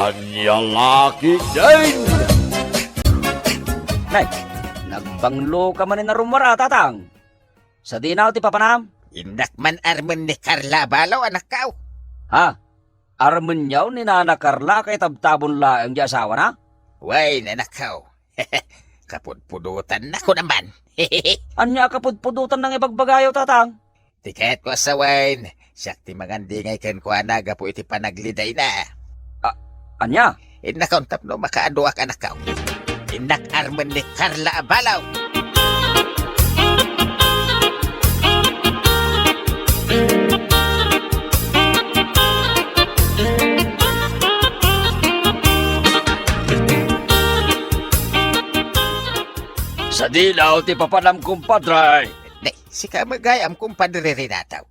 Anyang laki din! Nay, nagbanglo ka man na rumara, tatang. Sa dinaw ti papanam? Indak man arman ni Carla Balaw, anak kao. Ha? Arman yaw ni Nana Carla kay tabtabon laang di asawa na? Way, anak kao. Kapudpudutan na ko naman. Anya kapudpudutan ng ibagbagayaw, tatang? Tiket ko sa wine. Sakti magandi ngay ken ko anaga po iti panagliday na. Anya? Inakauntap no makaaduak anak kao. Inak arman ni Carla Balaw. Sa dinaw ti papanam kumpadre. Nay, sika magayam kung padre rinataw.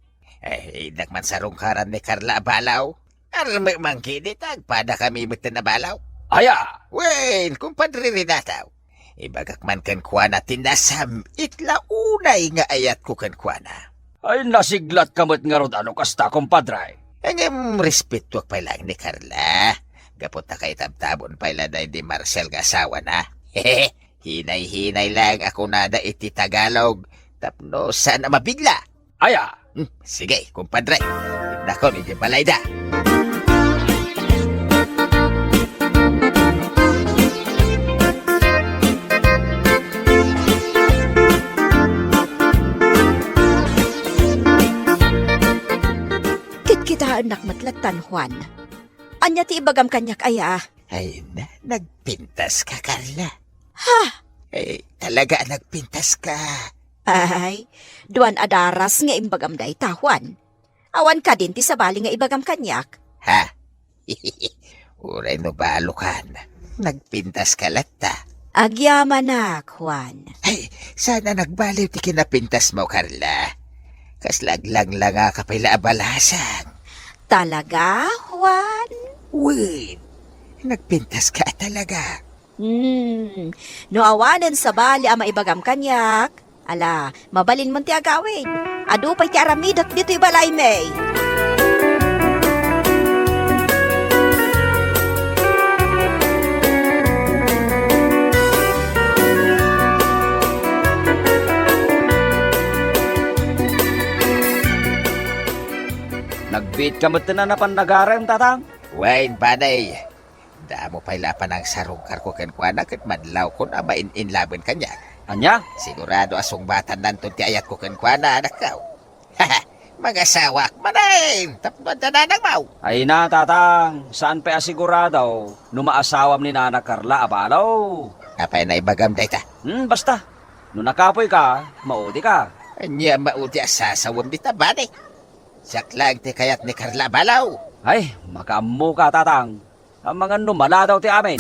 Inak man sarungkaran ni Carla Balaw. Arme mangkinitag, pada kami magtan na balaw. Aya! Wen, kumpadre rinataw. Ibagak man kan kuana tinasam, itla unay nga ayat ko kan kuana. Ay nasiglat kamot nga rod ano kasta kumpadre. Ang respeto pa lang ni Carla. Gapot na kay tabtabon pa ila na di Marcel nga asawa na. Hehe, hinay-hinay lang ako nada iti Tagalog. Tapno sana mabigla. Aya! Sige, kumpadre. Nako, medyo balay da. Kita anak matlatan, Juan. Anya ti ibagam kanyak aya. Ay na, nagpintas ka, Carla. Ha? Ay, talaga nagpintas ka. Ay, duan adaras nga imbagam day ta, Juan. Awan ka din ti sabali nga ibagam kanyak. Ha? Uray no balukan. Nagpintas ka lata. Agyaman na, Juan. Ay, sana nagbaliw ti kinapintas mo, Carla. Kaslaglang lang ka pala abalasan. Talaga, Juan? Win, nagpintas ka talaga. No awanan sa bali ama ibagam kanyak. Ala, mabalin mo ti agawin. Adu pa'y ti aramidat dito ibalay, May. Nagbit kamot na napandagarem, tatang? Wine, panay. Damo pa'y lapan ang sarungkar ko ken kuana ket madlaw ko na main-inlaban kanya. Anya? Sigurado asong batan nanton ti ayat ko ken kuana anak kaw. Haha, mag-asawak manain. Tapno na nang mau. Ay na, tatang. Saan pa asigurado? Numaasawam ni Nana Carla Abalaw. Apay na ibagam day ta. Basta. Nung nakapoy ka, maudi ka. Anya mauti asasawam di tabani. Saklang ti kayat ni Carla Balaw. Ay, makamu ka, tatang. Ang mga numala daw ti amin.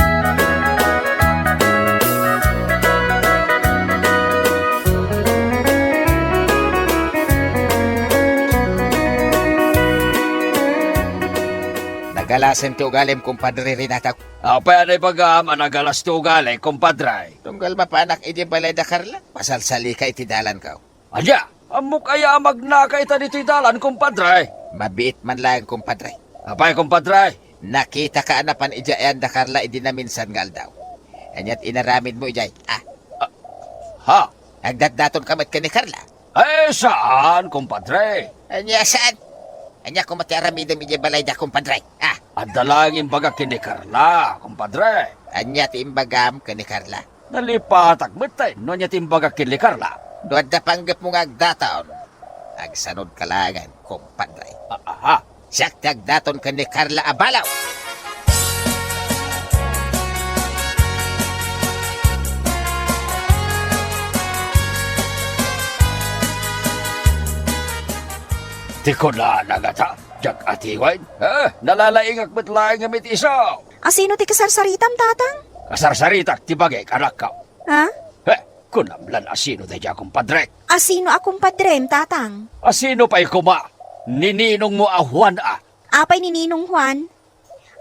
Nagalasan ti ugalim kumpadre rinataw. Apa na ipagam anagalas ti ugali kumpadre. Tunggal mapanak iti balay da Carla. Pasalsali ka iti dalan kaw. Anya! Amok kaya magnakay ta dito'y dalan kumpadre. Mabiit man lang kumpadre. Apay kumpadre. Nakita ka anapan ijayan da Carla idinaminsan ngal daw. Anyat inaramid mo ijay. Ha? Agdatdaton kamat ka ni Carla. Ay saan kumpadre? Anya saan? Anya kumati aramidam ijay balay da kumpadre. Adalangin baga kini Carla kumpadre. Anya tiimbagam ka ni Carla. Nalipatak betay no niya timbaga kini Carla. Doon da panggap mo nga agdataon. Agsanod kalangan kumpadre. Aha. Siyak agdaton ka ni Carla Abalaw. Di ko na nagata. Jak atiwain. Nalalaingak betlaing ngamit isaw. Asino ti kasarsaritam, tatang? Kasarsaritak tibagay kanak ka. Ha? Kunamlan asino tayo kumpadre. Asino akong padrem, tatang? Asino pa'y kuma? Nininong mo ahuan Apay ni Ninong Juan.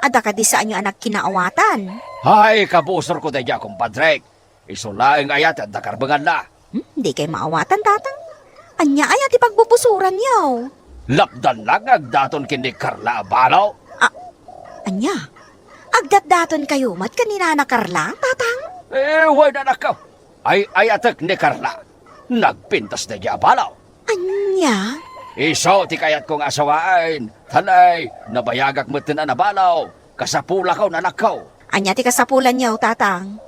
Ada ka di sa anyo anak kinaawatan. Hay, kabusor ko tayo kumpadre. Isulaing ayat at dakarbangan na. Di kay maawatan, tatang. Anya ayat ipagbubusuran yaw. Lapdan lang agdaton kini Carla Abalaw. Anya? Agdat-daton kayo mat kanina na Carla, tatang? Way na nakaw. Ay atak ni Carla. Nagpintas na niya balaw. Anya? Iso ti kayat kong asawain. Tanay, nabayagak mo na nabalaw. Kasapula ko na nakaw. Anya ti kasapulan niyaw, tatang?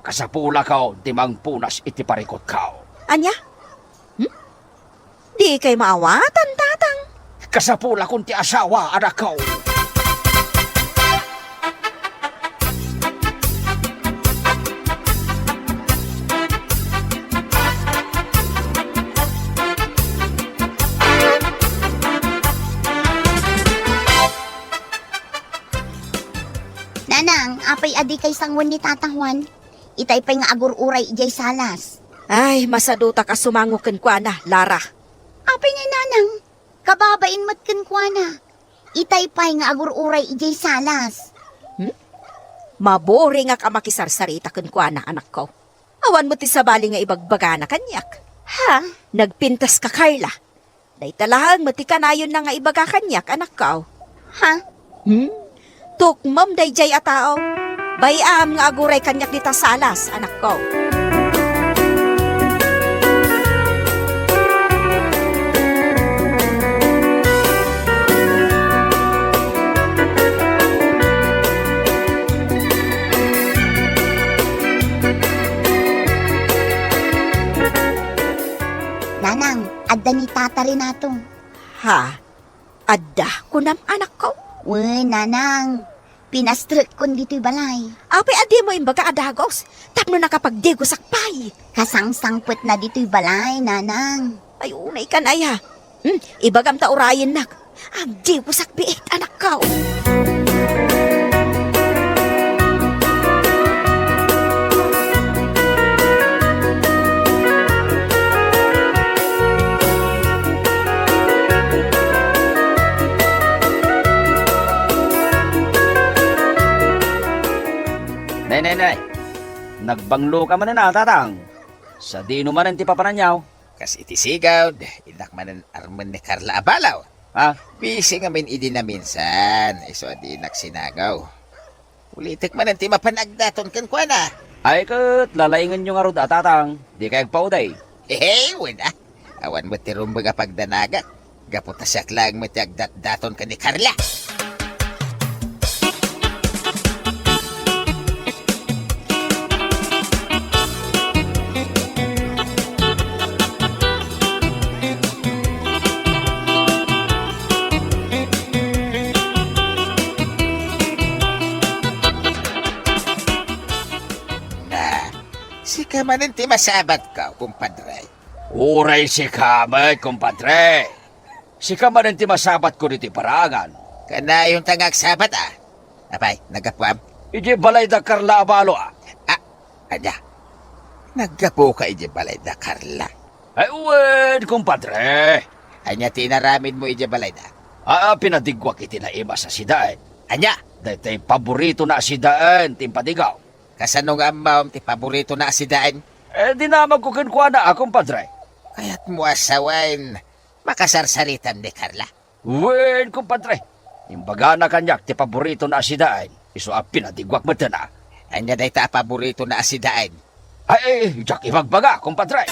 Kasapula ko, timang punas iti parikot kao. Anya? Di kay maawatan, tatang. Kasapula kong ti asawa, anak ko. Nanang, apay adi kay sangwan ni Tatang Juan. Itay pa'y nga agur-uray ijay salas. Ay, masaduta ka sumangukin kwa na, Lara. Apay nga nanang, kababain matkan kwa na. Itay pa'y nga agur-uray ijay salas. Mabori nga ka makisarsarita kun kwa na, anak ko. Awan mo ti sabali nga ibagbaga na kanyak. Ha? Nagpintas ka, Carla. Day talahang mati kanayon na nga ibaga kanyak, anak ko. Ha? Tukmam day jay atao. Bayam nga aguray kanyak dita salas, anak ko. Nanang, adda ni Tata Renato. Ha? Adda kunam, anak ko. Uy, nanang, pinastrut kon dito'y balay. Apay adi mo imbaga adagos. Tapno nakapagdigo sakpay. Kasangsangput na dito'y balay, nanang. Ay, unay kan ay ha. Ibagam ta urayin nak. Ang digo sakbiit, anak ko. Nay. Nagbanglo ka man na, tatang. Sa dino man ti papananyaw. Kas iti sigaw, inak manan arman ni Carla abalaw. Ha? Busy nga min idi na minsan. Iso di inak sinagaw. Ulitik man ti mapanagdaton kan kwa na. Ay kat, lalaingan nyo nga ro tatang. Di kayag pauday. Wala. Awan mo ti rumbaga pagdanaga. Gaputasyak lang mo ti agdat-daton ka ni Carla. Si kamanin ti masabat ka, kumpadre. Uray si kamat, kumpadre. Si kamanan ti masabat ko diti parangan. Kana yung tangag sabat Apay, nagapuam. Iji balay da Carla abalo Ada. Naggapo ka iji balay da Carla. Ay uwed, kumpadre. Anya tinaramid mo iji balay da. Pinadigwak iti na ima sa sidaan. Anya, Daytay paborito na sidaan, timpadigaw. kasanong amam ti paborito na asidaan. Di naman ko kinkwa na kumpadre. Kaya't mo asawain, makasarsaritan ni Carla. Wen, kumpadre. Imbaga na kanyak ti paborito na sidaan. Iso pinadigwak mo na. Anya day ta paborito na asidaan. Ay, jak ibagbaga, kumpadre.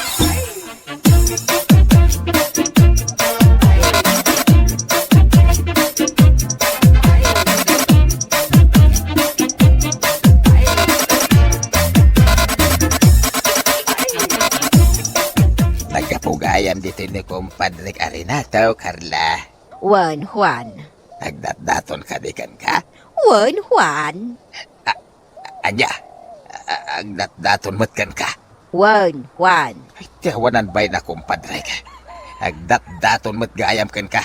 Nagkapugayam dito ni kumpadre Arenato, Carla. Juan. Nagdatdaton ka di kan ka? Juan. Anya, agdatdaton mo't kan ka? Juan. Ay, tiyawanan ba'y na kumpadre ka? Agdatdaton mo't gayam kan ka?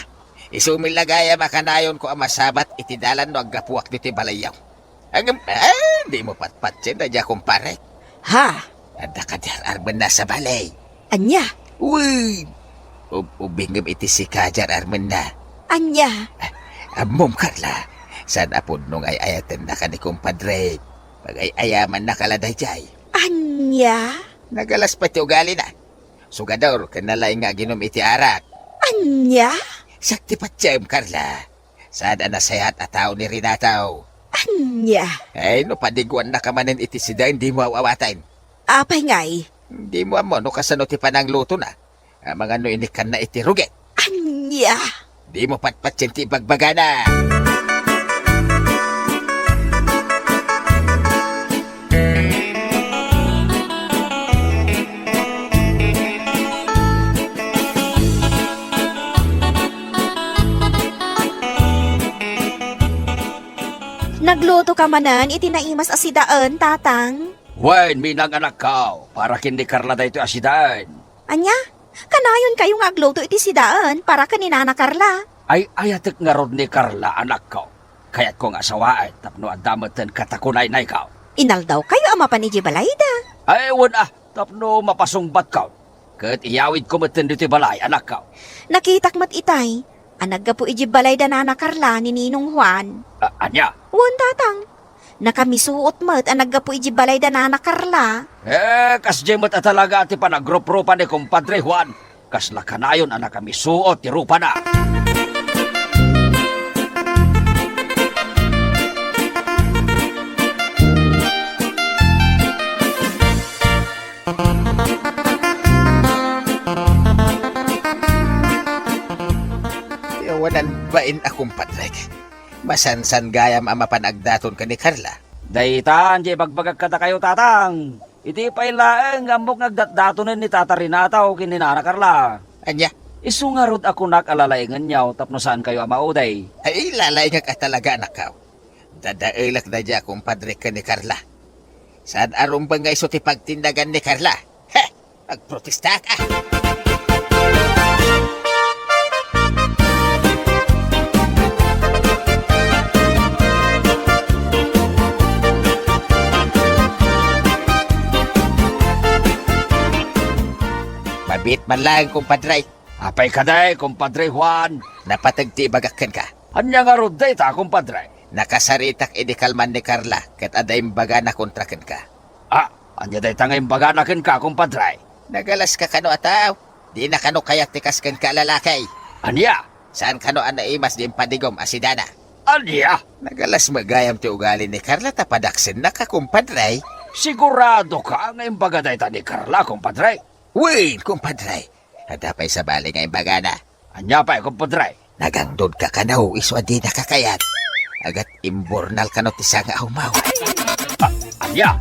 Isumilagayam akanayon ko ang masabat itidalan no aggapuak dito balayaw. Di mo patpatsin na dya kumpare. Ha? Ada ka dyan arman na sa balay. Anya? Uy! Ubingam iti si Kajar arman na. Anya? Amom Carla, saan apod nung ay ayatan na ka ni kumpadre? Pag ay ayaman na kaladay jay. Anya? Nagalas pa ti ugali na. Sugador, kanalay nga ginom iti arak. Anya? Sakti pa tiyam, Carla. Saan ang nasayat at tao ni Renataw? Anya. Ay, no padiguan na ka manin iti sida, hindi mo awawatayin. Apay ngay. Hindi mo amo, no kasano ti panang luto na. Ang mga no inikan na iti ruget. Anya. Di mo patpatsin ti bagbagana. Nagluto ka manan, itinaimas asidaan, tatang. Wen, minang anak ka, para kindi Carla da ito asidaan. Anya, kanayon kayo nga agluto iti sidaan para kanina na Carla. Ay ayatek nga rod ni Carla anak ko. Kaya't ko nga sawaan, tapno adamatan katakunay na ikaw. Inaldaw kayo ama pa ni Jibalayda. Ay, wan tapno mapasungbat ka. Kat iyawid ko matan dito balay, anak ka. Nakitak mat itay. Anag po Jibalayda na Carla ni Ninong Juan. Anya? Wan tatang. Nakamisuot mat anag po Jibalayda na Carla. Kas jemot at talaga ati pa nagrup-rupa ni kumpadre Juan. Kas lakanayon anak kami suot, tirupa na. Yawanan bain akong patrek. Masansan gayam ang mapanagdaton ka ni Carla. Daytan, jay bagbagag kada kayo tatang. Iti pa ilaeng ambok nagdatdatonin ni Tata Renata o kininana Carla. Anya, Isungarod ako nakalalaingan niyaw tapno saan kayo amauday. ay lalay nga ka talaga anak ka. Dadailak na dya akong padre ka ni Carla. Saan arong ba nga iso ti pagtindagan ni Carla? Ha! Magprotesta ka! Mabit man lang, kumpadre. Apay kaday, kumpadre Juan. Napatagti bagakan ka. Anya nga rod day ta, kumpadre. Nakasaritak idikalman ni Carla kat adayim baga na kontrakan ka. Anya day tangay baganakin ka, kumpadre. Nagalas ka kano ataw. Di na kano kayak tikas kan ka lalakay. Anya? Saan kano anaimas di padigom asidana. Anya? Nagalas magayam ti ugali ni Carla tapadaksin na ka, kumpadre. Sigurado ka nga imbagaday ta ni Carla, kumpadre. Uy, kumpadre. Adapay sa bali nga bagana. Anya pa, kumpadre. Nagangdod ka kanaw, iso di nakakayat. Agat imbornal kano ti nga umaw. Anya?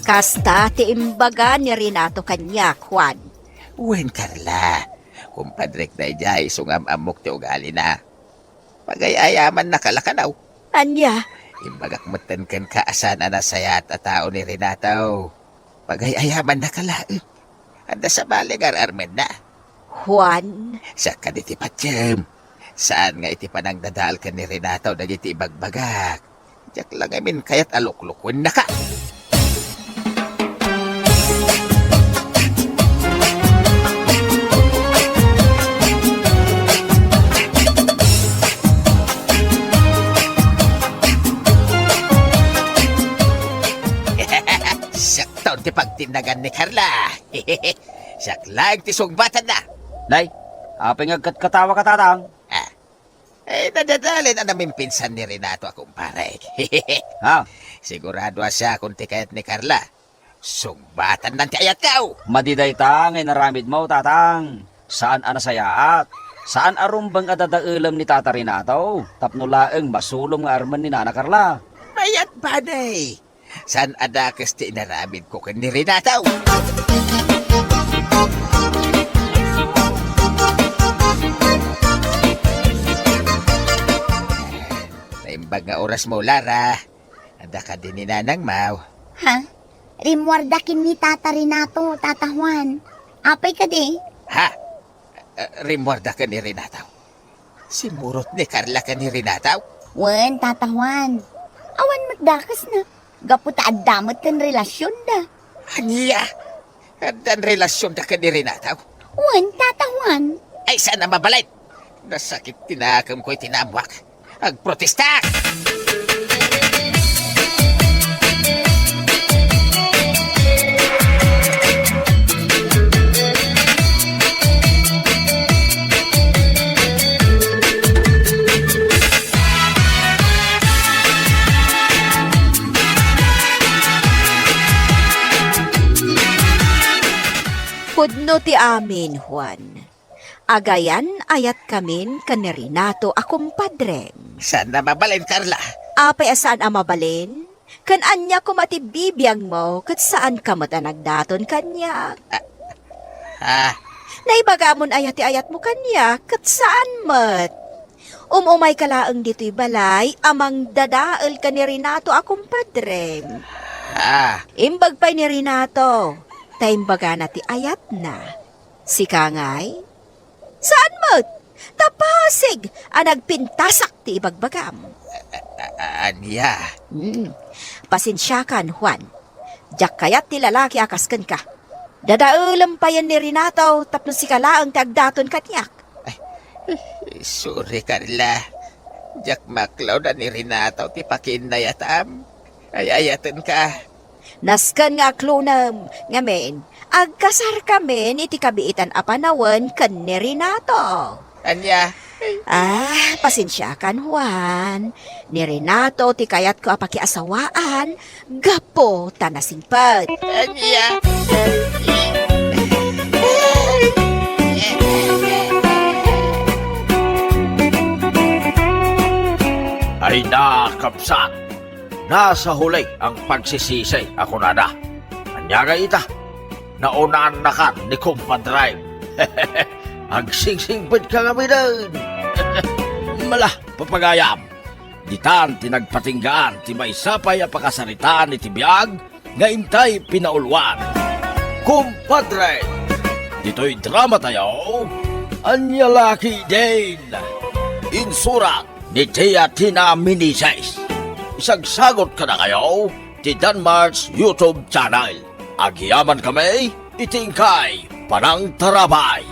Kasta ti imbaga ni Renato kanya, Juan. Wen, Carla. Kumpadrek na ijay, sungam amok ti ugali na. Pagayayaman na kalakanaw. Anya, Imbagak matan kan kaasan na sayat at tao ni Renato. Pagayayaman na kalain. Anda sa baligar armen na. Juan. Sa kaniti patyem. Saan nga iti panang dadal ka ni Renato na iti ibagbagak. Diyak lang amin kayat aluklukwen na ka. Saktaon ti pagtinagan ni Carla. Saklag ti sugbatan na. Nay, apay nga katawa ka tatang. Nadadalin na namin pinsan ni Renato akong pare. Ha? Sigurado siya kung ti kayat ni Carla. Sugbatan ng ti ayat kao. Madiday ta, ngay naramid mo tatang. Saan anasayaat? Saan arumbang adadailam ni Tata Renato? Tapno laeng masulong nga arman ni Nana Carla. Mayat baday. Saan adakas ti inaramid ko kan ni Renato? Naimbag nga oras mo, Lara. Ada ka din ni Nanang Mau. Ha? Rimwardakin ni Tata Renato, Tata Juan. Apay ka di? Ha? Rimorda ka ni Renato. Simurot ni Carla ka ni Renato. Wen, Tata Juan. Awan magdakas na. Gaputa adamot kan relasyon da. Anya? Dan relasyon da ka ni Renato. Wen, Tata Juan. Ay, sana mabalay. Nasakit tinakam ko'y tinamwak. Agprotesta! Pudno ti amin, Juan. Agayan ayat kamin kan ni Renato akong padreng. Sana mabalin, Carla. Apay asaan ang mabalin? Kan anya ko matibibiyang mo kat saan ka matanagdaton kanya. Ah, Naibagamon ayat ti ayat mo kanya kat saan mat. Umumay kalaang dito'y balay amang dadaal ka ni Renato akong padreng. Imbag pa'y ni Renato, taimbaga na ti ayat na. Si Kangay? Saan mo't? Tapasig, nagpintasak ti ibagbagam. Anya. Pasensyakan, Juan. Diyak kayat ti lalaki akaskan ka. Dadaulam pa yan ni Renato tapno si kalaang ti agdaton kanyak. Sorry, Carla. Jack Maclaw na ni Renato ti pakindayatam. Ay ayatan ka. Naskan nga klonam, ngamen, agkasar kami iti kabiitan apanawan kan ni Renato. Anya. Pasensyakan, Juan. Ni Renato ti kayat ko apakiasawaan, gapo tanasingpad. Anya. Ay nakapsat. Nasa huli ang pagsisisi ako nada. Anyaga ita. Naunaan na ka ni kumpadrive. Agsingsingpid ka kami din. Mala, papagayam. Ditan tinagpatinggaan ti may sapay ang pakasaritaan ni Tibiyag nga intay pinaulwan. Kumpadre, dito'y drama tayo. Anyalaki din. Insurat ni Tia Tina Minisays. Isagsagot ka na kayo ti Danmar's YouTube channel. Agyaman kami, itingkay, panang tarabay.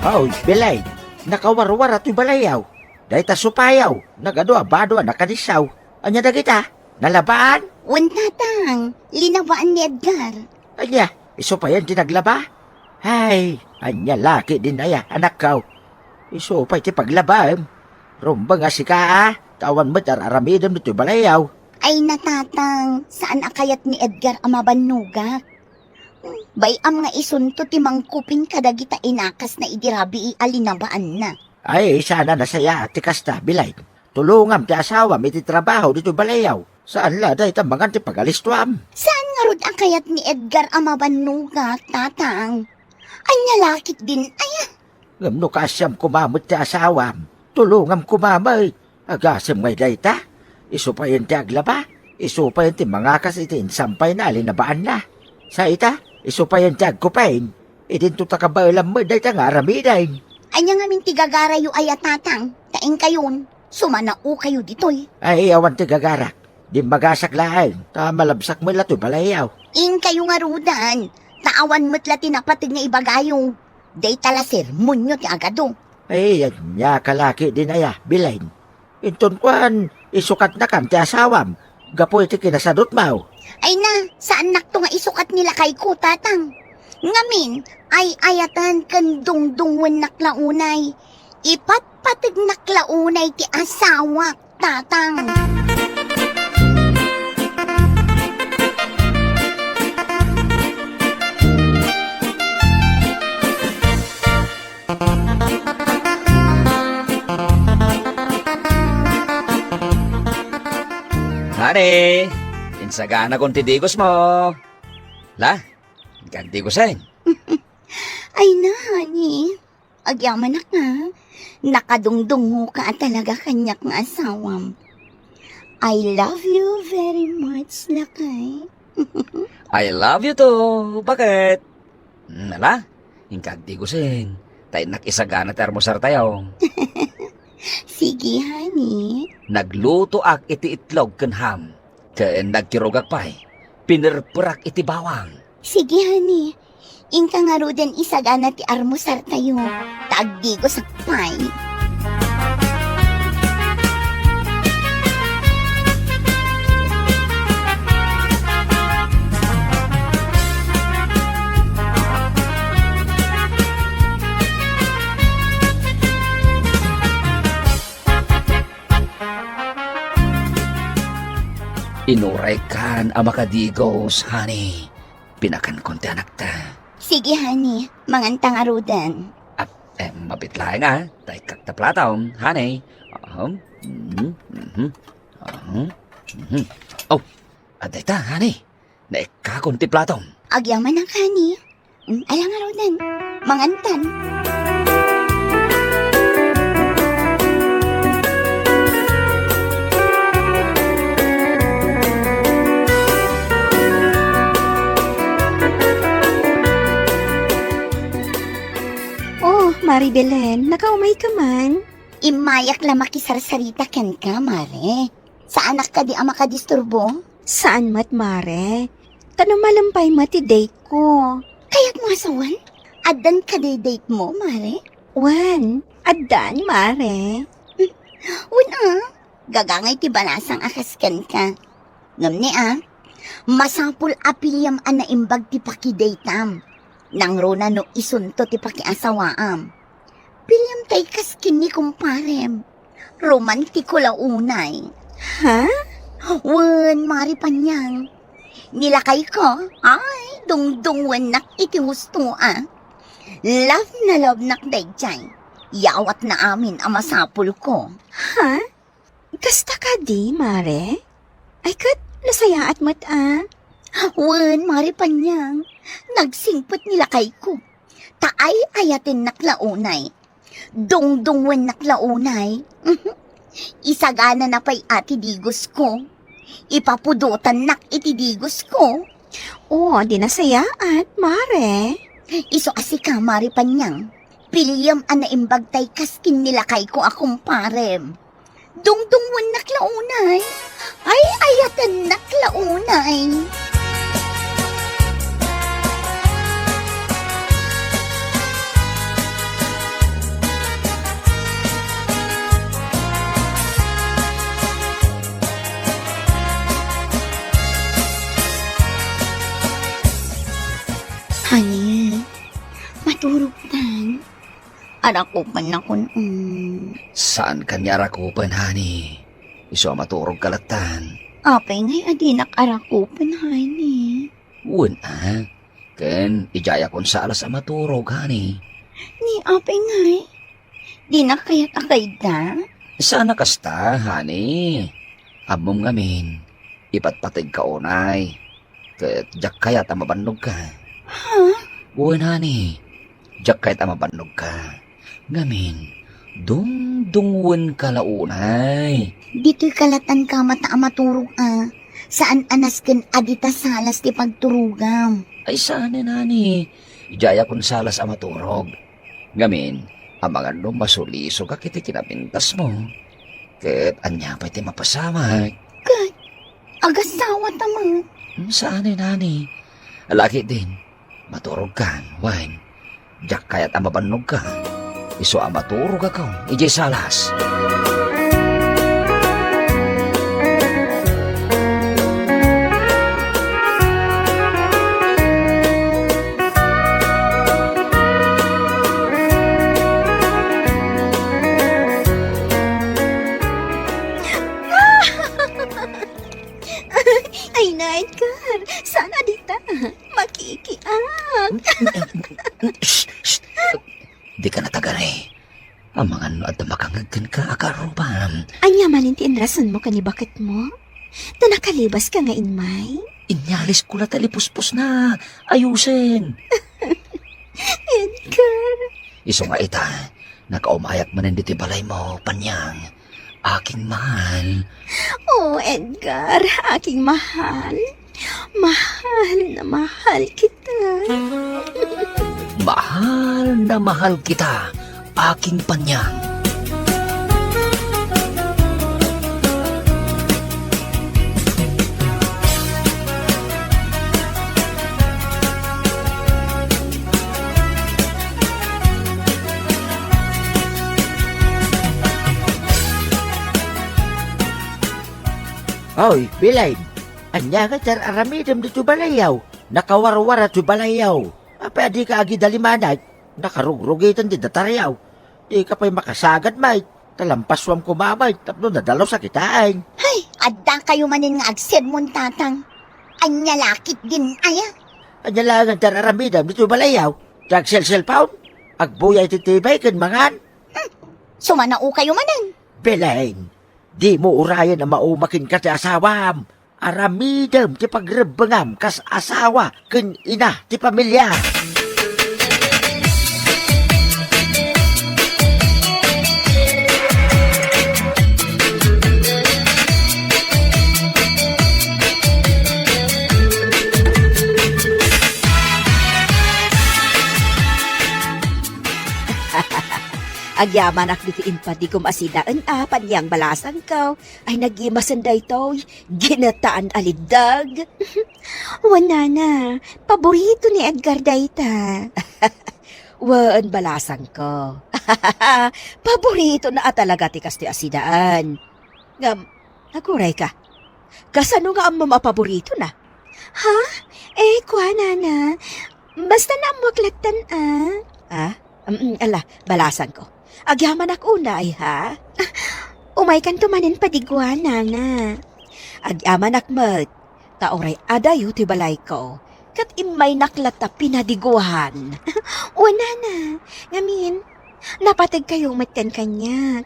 Hoy, Belay, nakawarwar ato'y balayaw. Dahil ta supayaw, nagado-abado nakadisaw. Anya na kita, nalabaan? Tatang, linawaan ni Edgar. Anya, isupayan tinaglaba? Ay, anya laki din aya, anak kaw. Isupay ti paglabaan. Rumba nga si ka, tawan mo tararamidam nito'y balayaw. Ay natatang, saan akayat ni Edgar ang mabanugak? Bayam nga isunto ti mangkupin kadagita inakas na idirabi alinabaan na. Ay, sana nasaya ti kasta, Bilay. Tulungam ti asawa, may ti trabaho dito'y balayaw. Saan la dahi tambangan ti pagalistuam? Saan nga rod akayat ni Edgar ang mabanugak, tatang? Anya lakit din, ay Ngamno kasyam kumamot ti asawam. Tulungam kumamay. Agasam ngay dayta. Isupayan ti aglaba. Isupayan ti mangakas iti insampay na alinabaan na. Sa ita, isupayan ti agkupain. Idinto takabalam mo dayta nga aramidain. anya nga min tigagarayo ay tatang, taing kayon, sumanao kayo ditoy. Ay, awan ti gagarak. Di magasak lain. Malabsak mo lato'y balayaw. In kayo nga rudan, taawan mo't lati napatig nga ibagayo. Day tala sermon nyo ti agado. Ay, yan niya kalaki din aya, bilain. Inton kwan, isukat na kam ti asawam. Gapo iti kinasadot mau. Ay na, saan nakto nga isukat nila kay ko, tatang? Ngamin, ay ayatan kan dungdungwen naklaunay. Ipatpatig naklaunay ti asawa, tatang. Hane, insagana kong tidigos mo. La, gantigos Ay na, honey. Agyaman na ka. Nakadungdungo ka talaga kanyak nga asawam. I love you very much, lakay. I love you too. Bakit? Nala, ingkagtigusin. Tayo nakisagana termosar tayo. Sige, honey. Nagluto ak iti itlog ken ham. Ken nagkirugak pay. Pinirpurak iti bawang. Sige, honey. Ingka nga roden isagana ti armusar tayo. Taagdigo sakpay. Inuray kan ang makadigos, honey. Pinakan konti anak ta. Sige, honey. Mangantang arudan. Mabit lang nga. Tay kakta plataw, honey. Oh, aday ta, honey. Naikakunti platong. Agyaman ang honey. Alang arudan. Mangantan. Oh, Mari Belen, nakaumay ka man. Imayak la makisarsarita ken ka, Mare. Sa anak ka di ama ka disturbo? Saan mat, Mare? Tanong malampay mati date ko. Kaya't mo asawan? Adan ka di date mo, Mare? Wan, adan, Mare. Una, gagangay ti balasang akasken ka. Ngamni masapul apiliam ana imbag ti pakidatam. Nang rona no isunto ti pakiasawaam. Piliam tay kaskin ni kumparem. Romantiko la unay. Ha? Wen, mari panyang. Nilakay ko, ay, dungdungwen nak iti husto Love na love nak dayjay. Yawat na amin ang masapul ko. Ha? Kasta ka di, Mare? Ay kat, nasayaat mat Wen, mari panyang. Nagsingpot nilakay ko. Taay ayatin naklaunay. Dungdungwen naklaunay. Isagana na pa'y ati digos ko. Ipapudutan nak iti digos ko. Oh, di nasayaat, Mare. Iso asi ka, mari panyang. Piliyam ana imbag tay kaskin nilakay ko akong parem. Dungdungwen naklaunay. Ay ayatan naklaunay. Honey, maturog tan. Anak ko man ako Saan kanya rakupan, honey? Iso maturog kalatan. Apay ngay adinak arakupan, honey. Uwan, Ken, ijaya kon sa alas ang maturog, honey. Ni apay ngay. Di na kaya't akay da? Sana kasta, honey. Amom ngamin, ipatpatig ka unay. Ket, jak kaya tamabanog ka. Ha? Uwan, honey. Jak kaya tamabanog ka. Ngamin, dungdungwan ka launay. Dito'y kalatan ka mata maturog Saan anasken adita salas ti pagturugam? Ay sana, nani. Ijaya kon salas ang maturog. Ngamin, ang mga masuliso ka kiti kinapintas mo. Ket anya pa iti mapasama. Kat, agasawa tamang. Saan, nani? Lagi din, maturog ka, wine. Jak kaya't ang mabanog ka. Iso ang maturog ako, ijay salas. Ay, Edgar, sana dita. Makikiang. Shh! Di ka natagari. Ang mga nood na makangagkan ka, akaruban. Anya manintiin rason mo kanibakit mo? Na nakalibas ka nga inmay? Inyalis ko na talipuspos na. Ayusin. Edgar. Iso nga ita, nakaumayak man hindi balay mo, panyang. Aking mahal. Oh, Edgar, aking mahal. Mahal na mahal kita. Mahal na mahal kita, aking panyang. Oy, Bilay. Anya ka tar aramidem di balayaw. Nakawarwara di balayaw. Apa di ka agi dalimanay. Nakarugrugitan di dataryaw. Di ka pa'y makasagad, mate. Talampaswam ko mamay, tapno nadalaw sa kitaan. Ay, adda kayo manin nga agsermon tatang. Anya lakit din aya. Anya lang ang tararamidam dito balayaw. Jag sel pound. Agbuyay titibay kan mangan. Sumanao kayo manin. Belain, di mo urayan na maumakin ka sa asawam. Aramidam ti pagrebengam kas asawa ken ina ti pamilya. Agyaman ak ditiin pa di kumasidaan panyang balasan ko. Ay nagimasan da ito, ginataan alidag. Wana na, paborito ni Edgar dayta. Waan balasan ko. Paborito na talaga ti kasti asidaan. Ngam, naguray ka. Kasano nga ang paborito na? Ha? Kwa na. Basta na maklatan ala, balasan ko. Agyaman ako una ay ha? Umay kan tumanin padigwana na. Agyaman akmat. Taoray adayo ti balay ko. Kat imay naklata pinadiguhan. Wana na. Ngamin, napatig kayong matan kanyak.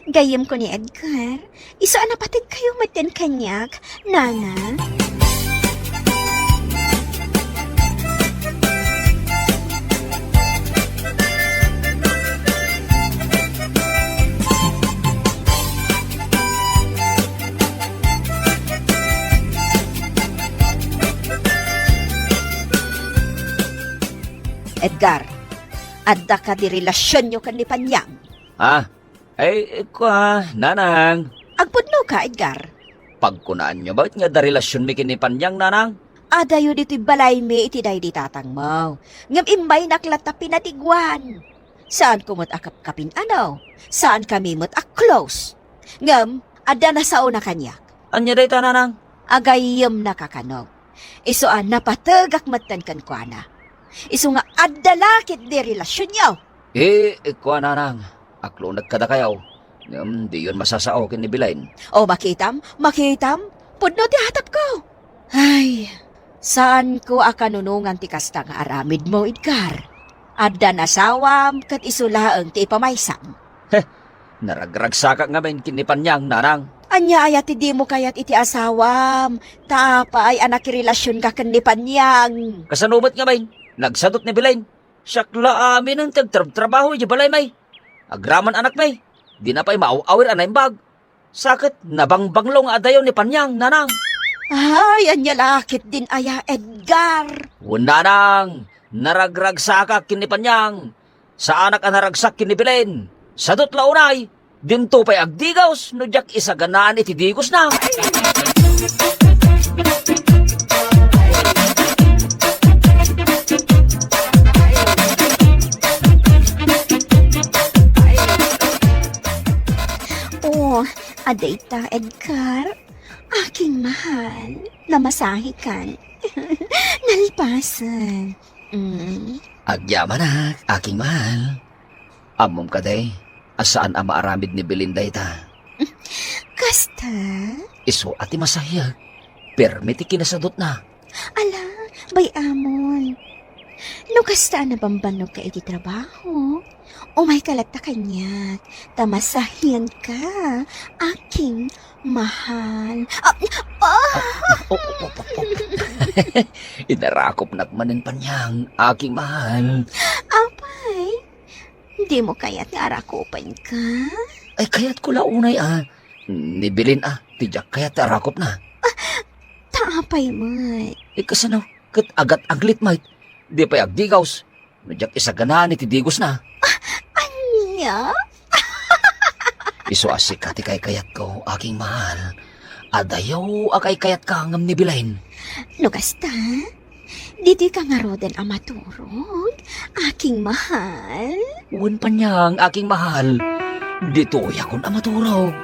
Gayam ko ni Edgar. Isa napatig kayong matan kanyak. Nana. Edgar, adda ka di relasyon nyo kan ni Panyang. Nanang. Agpudno ka, Edgar. Pagkunaan nyo, bakit nga da relasyon mi kinipanyang, nanang? Adayo dito'y balay mi iti day di tatang mo. Ngam imay naklata pinatigwan. Saan kumot akap-kapin ano? Saan kami mot close? Ngam, adda na sao na kanyak. Anya day ta, nanang? Agayam nakakanog. Isuan napatagak matan kan kwa na. Isu nga adalakit di relasyon yaw. Kuha nanang. Aklo nagkada kayaw. Di yun masasao kinibilain. O makitam, pudno ti hatap ko. Ay, saan ko akanunungan ti kasta nga aramid mo, Edgar? Adda nasawam kat isulaang ti ipamaysam. Naragragsaka nga men kinipanyang, nanang. Anya ayat ti di mo kayat iti asawam. Tapa ay anak relasyon ka kan ni Panyang. Kasanubat nga men. Nagsadot ni Bilain. Syakla amin ang tagtrabaho di balay may. Agraman anak may. Di na pa'y maaw-awir anay bag. Sakit nabangbanglo nga adayaw ni Panyang, nanang. Ay, anya lakit din aya, Edgar. Nanang, naragragsaka kini Panyang. Sa anak ang naragsak kini Bilain. Sadot launay. Dinto pa'y agdigaws. No jak isaganaan iti digos na. Adayta, Edgar. Aking mahal. Namasahikan. Nalipasan. Agyaman na, aking mahal. Amom ka day. Asaan ang maaramid ni Belinda ita? Kasta? Iso ati masahiyag. Permiti kinasadot na. Ala, bay amon. No kasta na bambanog ka iti trabaho. Umay kalata kanyak. Tamasahiyan ka. Aking mahal. Inarakop nakmanin Panyang, aking mahal. Apay, hindi mo kaya't arakopan ka? Ay kaya't ko launay Nibilin tijak kaya't arakop na. Taapay mo. Kasano, kat agat aglit mait. Di pa'y agdigaws. Nadyak isaganaan iti digos na. Anya? Iso asik ati kay kayat ko, aking mahal. Adayaw akay kayat ka ngam ni Bilain. No kasta, diti ka nga roden ang maturog, aking mahal. Uwan Panyang, aking mahal. Dito yakon ang maturog.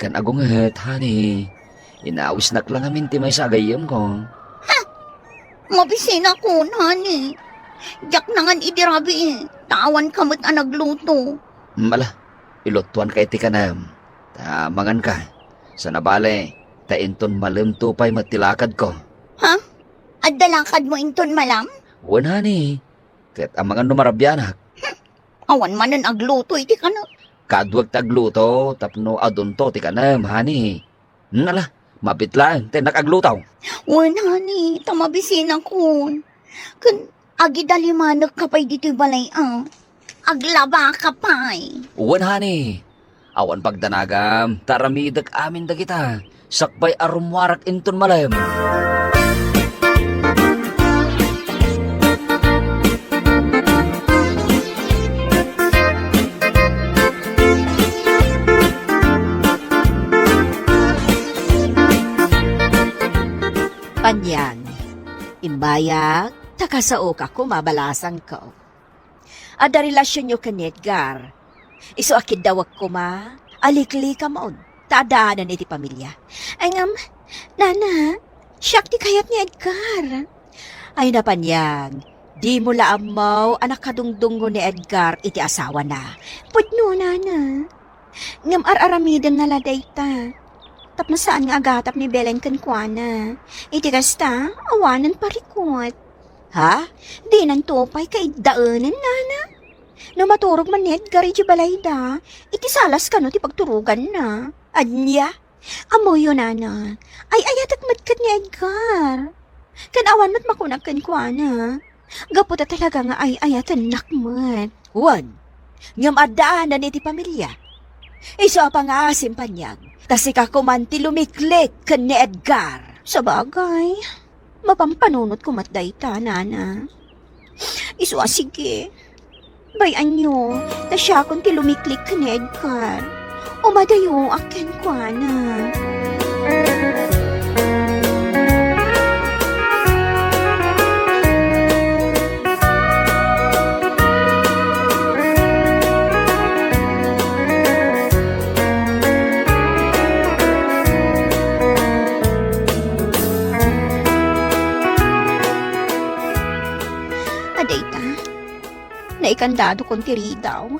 Kan agunget, honey. Inaawis nak lang amin ti may sagayam ko. Mabisin ako, honey. Jak nangan idirabi tawan kamot ang nagluto. Mala, ilutuan ka iti kanam. Tamangan ka. Sa nabale, tainton malam tupay matilakad ko. Ha? At dalakad mo inton malam? Wan, honey. Kat amangan numarabyanak. Awan manan agluto iti ka na. Kadwag tagluto, tapno adunto ti kanam, honey. Nala, mapit lang, nakaglutaw. Wan, honey, tamabisin ako. Kan agidalimanag ka pa'y dito'y balay aglaba ka pa'y. Uwan, honey. Awan pagdanagam, taramidag amin da kita. Sakbay arumwarak inton malam. Panyang, imbayag, takasao ka ko, mabalasan ko. Ada relasyon nyo ka ni Edgar. Iso akid dawag ko ma, alikli ka maon, taadaanan iti pamilya. Ay nana, siyak di kayat ni Edgar. Ay na Panyang, di mo laamaw anak kadungdungo ni Edgar iti asawa na. Pudno nana, ngam ar-aramidan na laday ta. Tapno saan nga agatap ni Belen kankwana. Iti kasta, awanan parikot. Ha? Di nang tupay kay daanan, nana. No maturog man ni Edgar iti balay da, iti salas ka no ti pagturugan na. Anya? Amoy yun, nana. Ay ayatat matkat ni Edgar. Kan awan mat makunag kankwana. Gaputa talaga nga ay ayatan nakmat. Wan, ngam adaanan iti pamilya. Iso pa nga asim Panyang. Kasi kakumanti lumiklik kan ni Edgar. Sa bagay, mapampanunot ko matday ta, nana. Iso sige. Bayan nyo, na siya kung ti lumiklik kan ni Edgar. Umadayo akin kwa na. Naikandado kong tiridaw.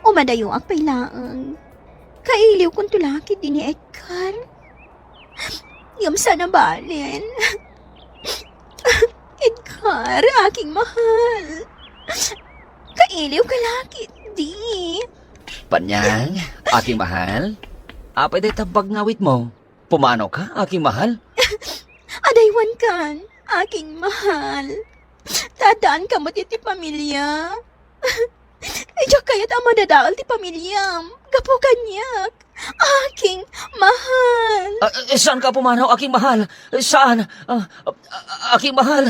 Umadayo ang pailaang. Kailiw kong tulaki din ni Edgar. Yung sana balin. Edgar, aking mahal. Kailiw ka laki di. Panyang, aking mahal. Apay day tabag ngawit mo. Pumano ka, aking mahal? Adaywan kan, aking mahal. Tadaan ka mo ti pamilya. Diyak kaya't ang madadaal ti pamilyam. Gapo kanyak. Aking mahal. Saan ka pumanaw, aking mahal? Saan? Aking mahal?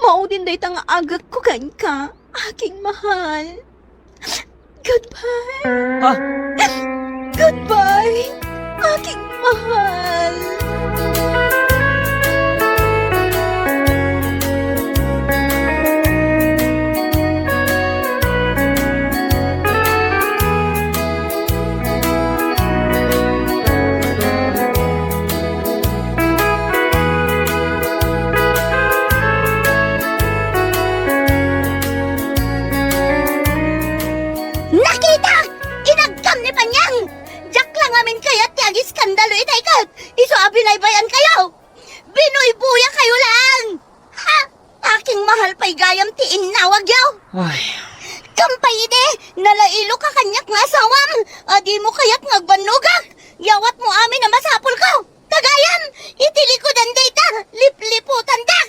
Maudin day tang agak ko kan ka. Aking mahal. Goodbye. Goodbye. Aking mahal. Skandalo itay kat! Iso abinaybayan kayo! Binoy-buya kayo lang! Ha? Aking mahal pa'y gayam tiin nawag yaw! Ay. Kampay ide! Nalailo ka kanyak nga asawam! Adi mo kaya't ngagbanugak! Yawat mo amin na masapul ko! Kagayam! Itilikodan data! Lipliputan da!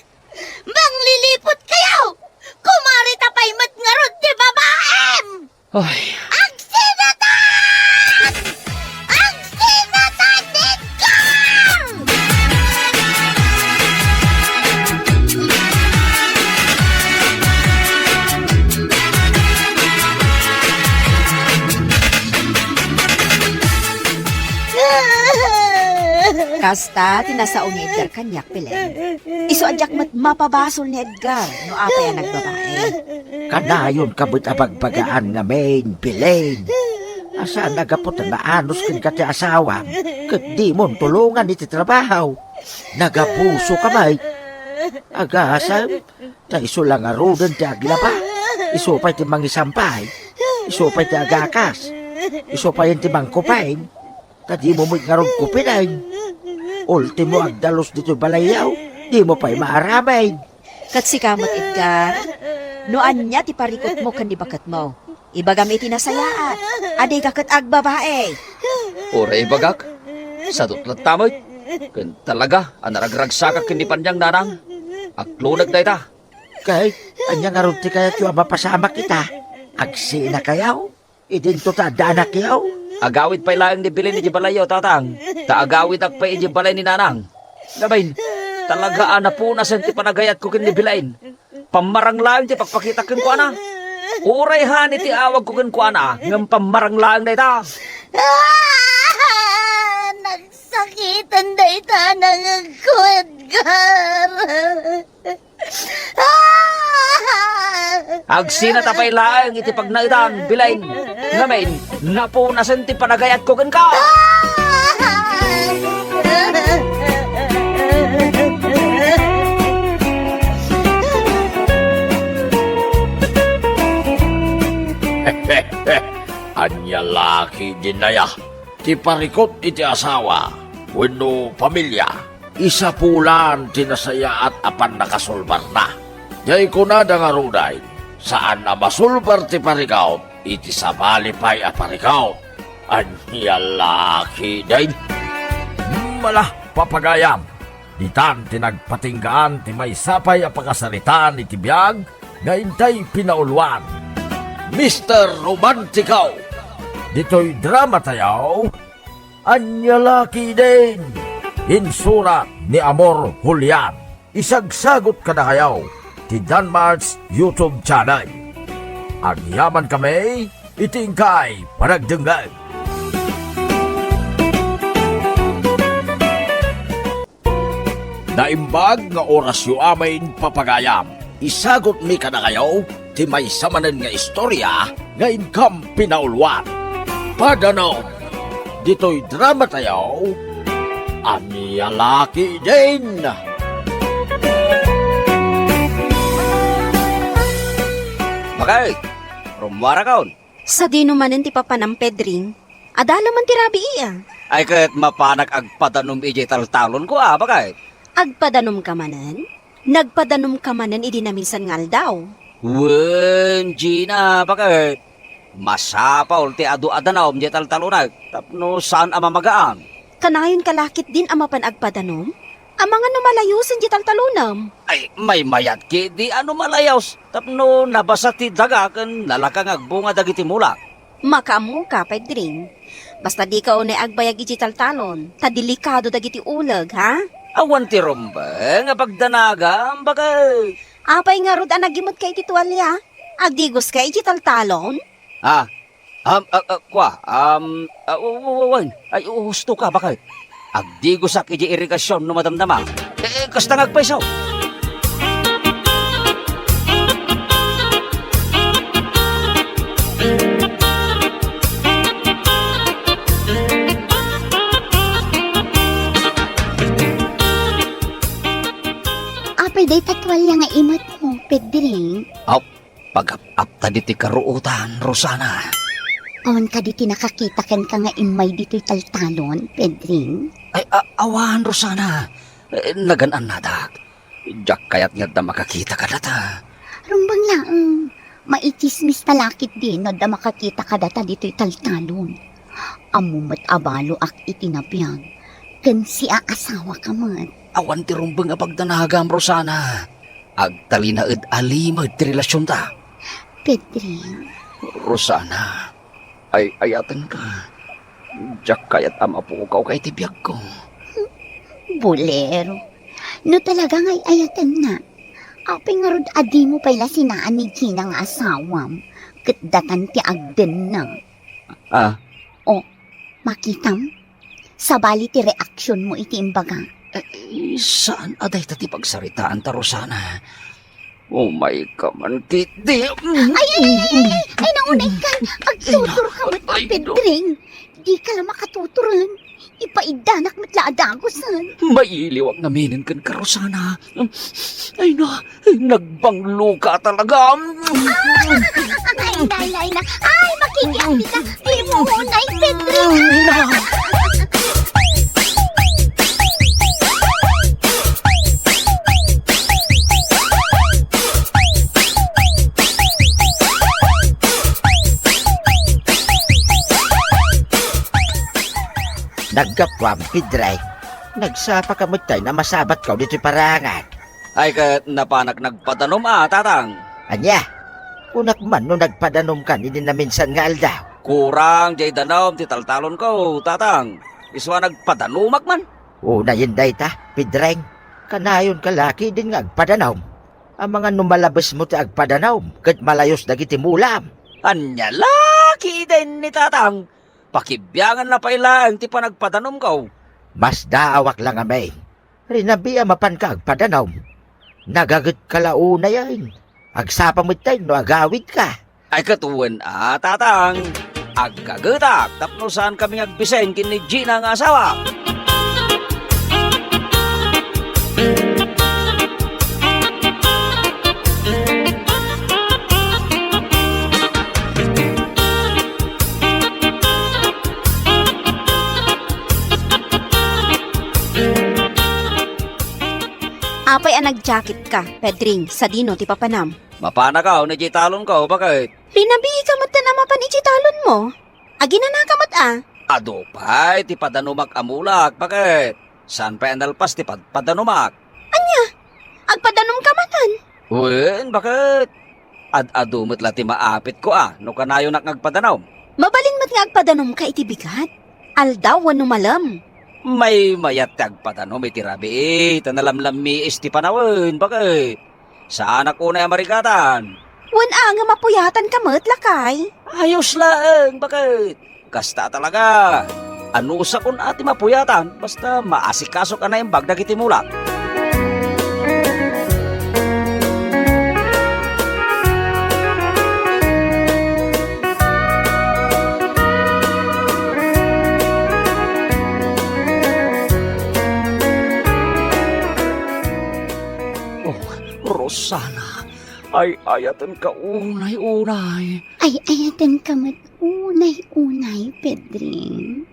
Manglilipot kayo! Kumari tapay matngarod di babaem! Ay. Ang sinatan! Ang sinatan nito! Kasta, tinasaon ni Edgar kanyak pilen. Iso adyak mapabasol ni Edgar, no apay ang nagbabae. Kanayon kabut abagbagaan nga main, Pilain. Asa nagapot na naanos kin ka ti asawa, kat di mo tulungan iti trabaho. Nagapuso ka may. Agasam, ta iso lang arudan ti aglaba. Iso pa ti mangisampay. Iso pa ti agakas. Iso pa ti mangkupain. Ta di mo mo ngarong kupinain. Ultimo agdalos dito balayaw, di mo pa'y maaramay. Kat si kamot Edgar, noan niya ti parikot mo kan di bakat mo. Iba gamitin na sayaat. Aday kakat ag babae. Oray bagak. Sa tutlat tamoy. Kan talaga, anaragragsakak kindi Panyang nanang. Aklunag na ita. Kay, anya nga ron ti kaya't yung mapasama kita. Agsi na kayaw, idinto ta danak yaw. Agawid pa'y laang ni Bilin ni Jibalayo, tatang. Agawid ak pa'y Jibalay ni nanang. Gabain, talaga anapunasan ti panagayat ko kin ni Bilain. Pamarang lang ti pagpakita kin ko ana. Uray han iti awag ko kin ko ana. Ngam pamarang lang na ita. Nagsakitan da ita ng ako, Edgar. Agsina tapay lang iti pagnaitan, Bilain. Ngamin, napunasan ti panagayat ko kin ka. Anya laki din na ya. Ti parikot iti asawa. Wenno pamilya. Isa pulan tinasaya at apan nakasulbar na. Yay ko na nga ruday. Saan na masulbar ti parikaw? Iti sabali pa'y aparikaw. Anya laki din. Mala papagayam. Ditan tinagpatinggaan ti may sapay apakasalitan iti biyag. Ngaintay pinauluan. Mr. Romantikaw. Dito'y drama tayaw. Anya laki din. Insurat ni Amor Julian. Isagsagot ka na kayaw. Ti Danmar's YouTube channel. Agyaman kami, itingkay panagdenggan. Naimbag nga oras yu amin papagayam. Isagot mi ka na kayaw, ti may samanan nga istorya, nga inkam pinaulwan. Padanaw, dito'y drama tayaw, aniya laki din. Bakay, rumwara kaon. Sa di numanan ti papanam Pedring, adala man ti rabi iya. Ay kahit mapanag agpadanom iji taltalon ko bakay. Agpadanom ka manan? Nagpadanom ka manan idi na minsan ngal daw. Wen, Gina, bakay. Masapaw ti adu-adanaw iji taltalonag. Tapno saan amamagaan? Kanayon kalakit din amapan agpadanom? Amangan numalayusan di taltalunam. Ay, may mayat ki di ano malayos. Tapno nabasa ti daga kan lalakang agbunga dagiti mulak. Makaamu ka, Pedring. Basta di ka unay agbayag iti taltalon, ta delikado dagiti ulag, ha? Awan ti rumba, nga pagdanaga, bakay. Apay nga rod anagimot kay iti tuwalya. Agdigos ka iti taltalon? Ay, husto ka, bakay. Agdigos ak iti irigasyon no madamdama. Kasta ngagpaisaw. Apay day tatwalya nga imot mo, Pedring. Pag-apta diti karuutan, Rosana. Awan ka diti nakakita ken ka nga imay dito'y taltalon, Pedring. Ay, awan, Rosana. Naganaan na dak. Diyak kayat nga da makakita ka data. Rumbang laang, maitismis talakit din no da makakita ka data dito'y taltalon. Amumat abalo ak itinabiyag. Ken si aasawa ka man. Awan ti rumbang nga pagdanagam, Rosana. Agtalinaed alimad ti relasyon ta. Pedring. Rosana, ay ayatan ka. Diyak kayat amapukaw kay tibiyag ko. Bolero. No talaga ngay ayatan na. Apay nga rod adi mo pala sinaan ni Gina nga asawam. Katdatan ti agden na. Makitam? Sabali ti reaksyon mo iti imbaga. Saan aday tati pagsaritaan ta, Rosana? Umay ka man, Kitty. Ay, naunay ka. Agtutur ka mat Ay, Pedring. Di ka lang makatuturan. Ipaidanak mat laadagosan. Mailiwag na minin kan ka, Rosana. Ay na, nagbanglo ka talaga. Ay, na. Ay, makikiampi ka. Di mo unay, Pedring. Nagkapwam, Pedring. Nagsapa ka mo tayo na masabat ka dito parangan. Ay kat napanak nagpatanom tatang. Anya, kunak man no nagpadanom ka, hindi na minsan nga aldaw. Kurang jay danom ti taltalon ko, tatang. Iswa nagpadanumak man. Una yun day ta, Pedring. Kanayon kalaki din nga agpadanom. Ang mga numalabas mo ta agpadanom, kat malayos dagiti mulam. Anya laki din ni tatang. Pakibyangan na pailang ti panagpadanom ko. Mas daawak lang amay. Rinabi mapan ka agpadanom. Nagagat kalauna yan. Agsapa mo tayo no agawid ka. Ay katuwan tatang. Agkagatak tapno saan kami agbisen kin ni Gina nga asawa. Apay ang nag-jacket ka, Pedring, sa dino ti papanam. Mapana ka, najitalon ko, bakit? Rinabi ka mat na namapan ichitalon mo. Agina na ka mat Ado pa, ti padanumak amulak, bakit? Saan pa nalpas ti padanumak? Agpadanom ka manan. Wen, bakit? Ado mo't lati maapit ko no kanayo nak ngagpadanaw. Mabalin mat nga agpadanom ka iti bigat. Aldaw wano malam. May mayat tagpadanom iti rabi, tanalamlam mi isti panawin, bakit? Sa anak ko na marigatan. Wan nga mapuyatan ka mat lakay. Ayos lang, bakit? Kasta talaga. Ano sa kun ati mapuyatan, basta maasikaso ka na yung bagdag iti mulak. Rosana, ay ayatan ka unay-unay. Ay, ayatan ka mat unay, Pedring.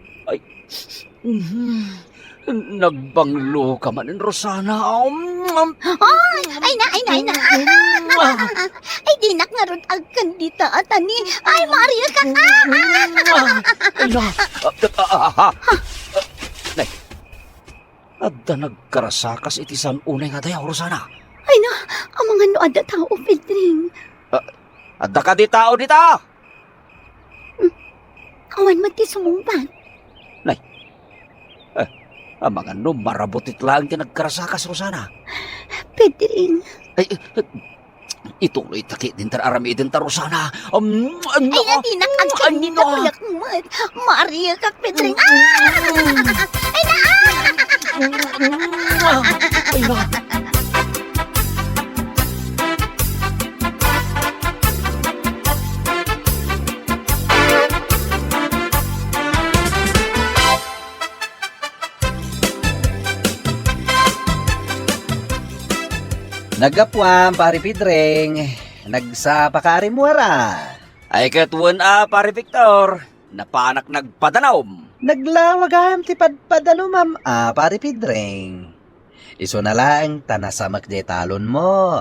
Nagbanglo ka man, Rosana. Ay na. Ay, dinak nga ron agkan dita at ani. Ay, Maria ka. Ay na. Nay, adda nagkarasakas iti san unay nga dayaw, Rosana. Ay na, ang mga noada tao, Pedring. Adda ka di tao dita. Awan mo ti sumumpan. Ang mga marabutit lang ti nagkarasakas, Rosana. Pedring. Ay, ituloy taki din arami din ta, Rosana. Ay na, dinak agkan dita ulak mat. Maria ka, Pedring. Ay na. Ay na. Nagapwam, pari Pedring. Nagsapakari mo ara. Ay katuan pare Victor. Napanak nagpadanaw. Naglawagam ti padpadano pari Pedring. Iso na lang tanasamak di talon mo.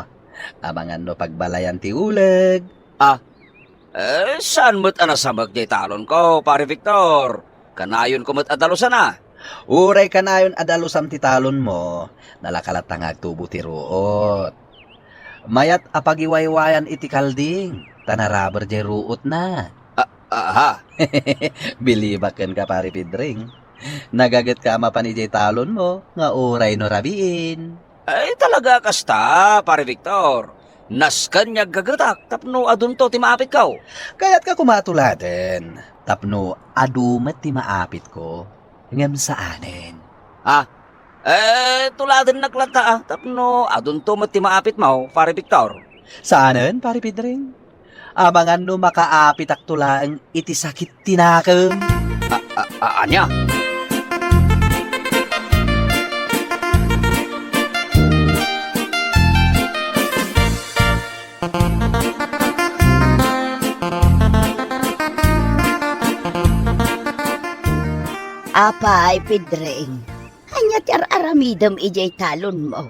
Abangan no pagbalayan ti uleg. Saan mo't anasamag di talon ko, pare Victor? Kanayon ko mo't adalusan na. Uray ka na yun adalusam ti talon mo. Nalakalat ang agtubo ti ruot. Mayat apagiwaywayan iti kalding. Tanaraber di ruot na. Aha. Bilibaken ka pari Pedring. Nagagat ka mapan iti talon mo. Nga uray no rabiin. Ay talaga kasta, pare Victor. Naskan niya gagatak, tapno adun to ti maapit ka. Kaya't ka kumatuladen. Tapno adumat ti maapit ko. Ngam sa anin. Tuladan naglata tapno adun to mati maapit mo, pare Victor. Saanen, pare Pedring? Abangan no makaapit ak tulaan iti sakit tinakam. Anya? Apay, Pedring. Anya ti aramidam ijay talon mo.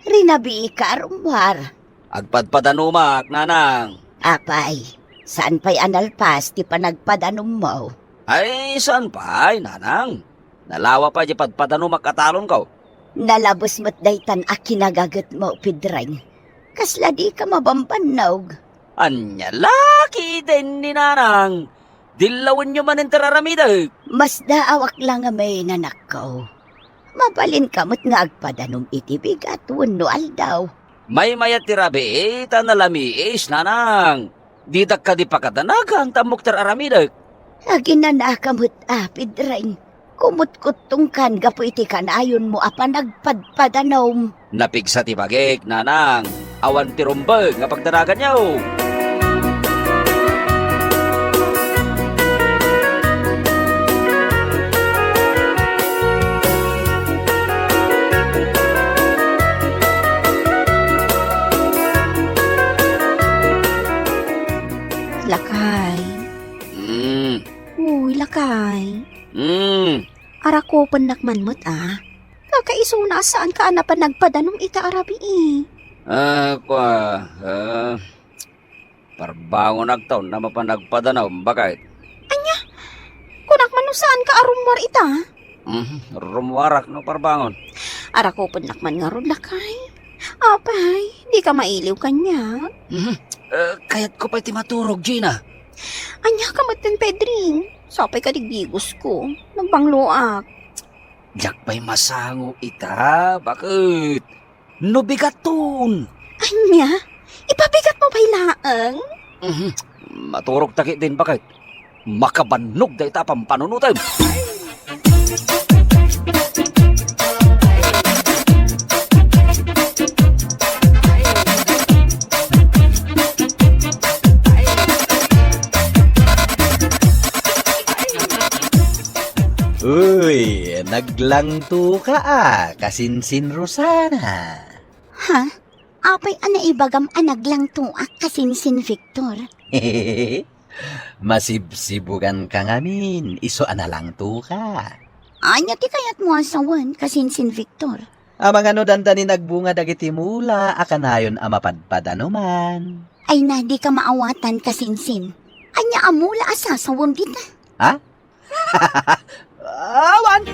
Rinabi ka arumwar. Agpadpadanumak, nanang. Apay, saan pa'y analpas ti panagpadanom mo? Ay, saan pa, ay, nanang? Nalawa pa di padpadanumak katalon ko. Nalabos mo't daytan a kinagagat mo, Pedring. Kasla di ka mabambanog. Anya, laki din ni nanang. Dilawan nyo man ang tararamida. Mas daawak lang nga may nanak ko. Mabalin ka mo't nga agpadanom iti bigat wano aldaw. May mayat tirabi, tanalamiis, nanang. Didak ka di pakatanagan, tamok tararamida. Aginanakamot Pedring. Kumut-kutong kan gapo iti kanayon mo apa nagpadpadanom. Napigsa ti bagik, nanang. Awan ti rumbag, nga pagdanagan nyo. Lakay. Uy, lakay. Ara ko panakman mo't Kakaisuna saan ka na pa nagpadanong ita arabi Parbangon agtaon na mapanagpadanaw, bakit? Kunak man saan ka arumwar ita? Rumwarak no parbangon. Ara ko panakman nga ron lakay. Apay, di ka mailiw kanya. Kayat ko pa iti maturog, Gina. Anya ka matin, Pedring. Sapay ka digdigos ko. Nagbangloak. Yak pa'y masango ita, bakit? No bigaton. Anya? Ipabigat mo ba'y laang? Maturog takit din, bakit? Makabanog da ita pampanunutan. Uy, naglangto ka kasinsin Rosana. Ha? Apay ana ibagam anaglang tuak kasinsin Victor. Masibsibugan ka ngamin, iso analang to ka. Anya ti kayat mo asawan kasinsin Victor. Amang ano dandani nagbunga dagiti mula, akanayon amapadpadanuman. Ay na di ka maawatan kasinsin. Anya amula asasawon dita. Ha? Awan!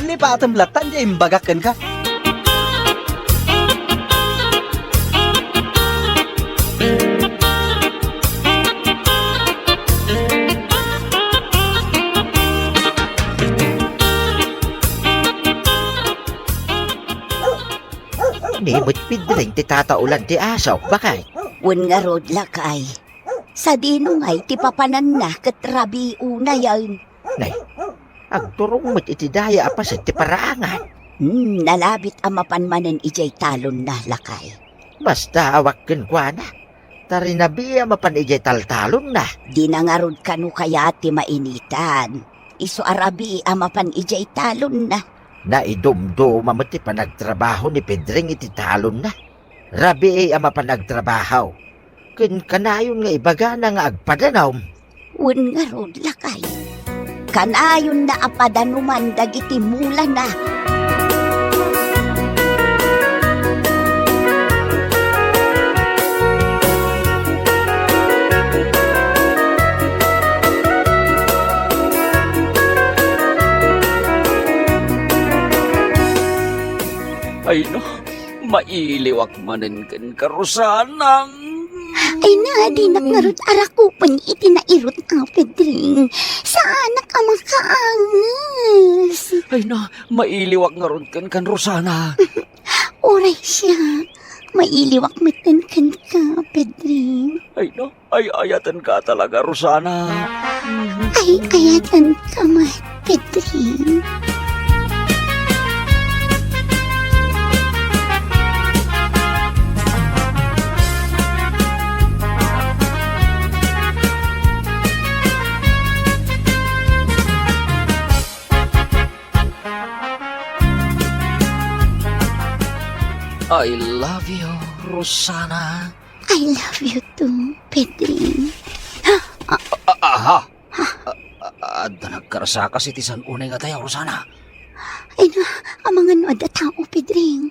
Lipatam latan di imbagakan ka. Nimot Pedring ti tataulan ti asaw, bakay? Wen nga rod lakay. Sa dinungay ti papanan na katrabi una yan. Nay, agturong mo't iti daya apasit ti paraangan. Nalabit amapanmanan ijay talon na lakay. Basta awakken kwa na. Tarinabi mapan ijay taltalon na. Di na nga rod kanu kaya ti mainitan. Iso arabi amapan ijay talon na. Naidumdo mamati panagtrabaho ni Pedring iti talon na. Rabi ama panagtrabaho. Ken kanayon nga ibaga na nga agpadanaw. Wen nga rod lakay. Kanayon na apadanuman dagiti mula na. Ay no, mailiwak manin ken karusanang. Ay na, di nagngarod arakupan iti nairot ang Pedring. Saan ka makaangas? Ay no, mailiwak nga ron ken kan Rosana. Oray siya. Mailiwak miten kan ka, Pedring. Ay no, ay ayatan ka talaga, Rosana. Ay ayatan ka, Pedring. I love you, Rosana. I love you too, Pedring. Aha! Adda nagkarasa kasi tisan unay nga tayo, Rosana. Ay na, ang mga nuad at tao, Pedring.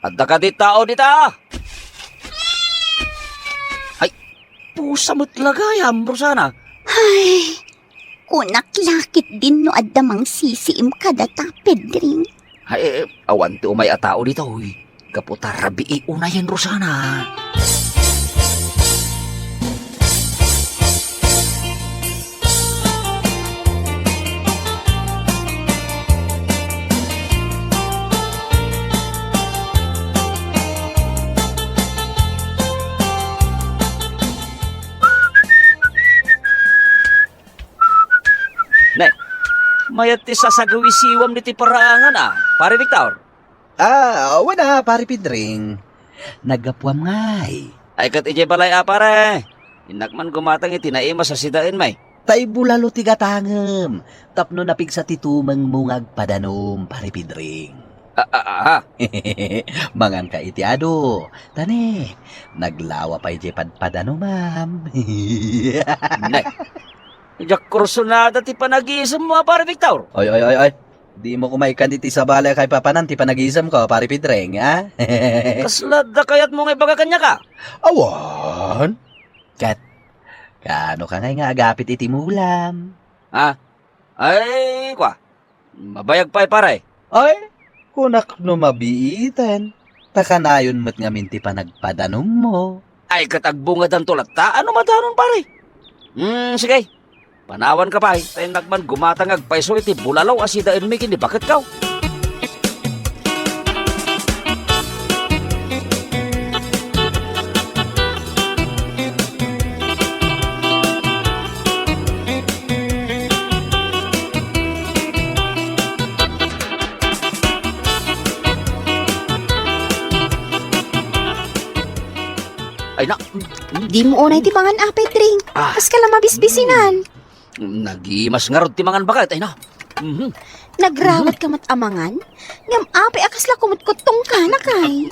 Adda ka di tao dita! Ay, pusa mo't lagayam, Rosana. Ay, kunak lakit din no adamang sisiim ka data, Pedring. Ay, awan ti umay a tao dito, uy. Kaputa rabii unayan, Rosana. Nay, mayat ti sasagawisiwam ni ti paraangan pare Victor. Wala, pare Pedring. Nagapuam ngay. Ay kat ije balay pare. Inakman gumatang iti naima sa sidain may. Tay bulalo ti gatangem. Tapno napig sa titumang mungag padanom, pare Pedring. Mangan ka iti ado. Tane, naglawa pa ije padpadano, ma'am. Nay, jak kursunada ti panag-iisam mo pare Victor. Oy. Di mo kumaikan diti sa balay kay papanan ti panag-iisam ko, pare Pedring, ha? Kaslad da kayat mo nga ibagakanya ka. Awan. Kat, kano ka ngay nga agapit iti mulam? Ay, kwa. Mabayag pa pare. Ay, kunak no mabiitan. Takanayon mo't nga minti pa nagpadanom mo. Ay katagbungad ang tulat ta. Ano madanon pare? Sige. Panawan ka pa tayo nagman gumatangag paiso iti bulalaw asidain may kini bakit kaw? Ay na, Di mo unay ti mangan Pedring. Kas ka lang mabisbisinan. nagimas nga rod ti mangan bakit. Ay na. Nagrawat ka matamangan. Ngam ape akasla kumutkutong ka na kay.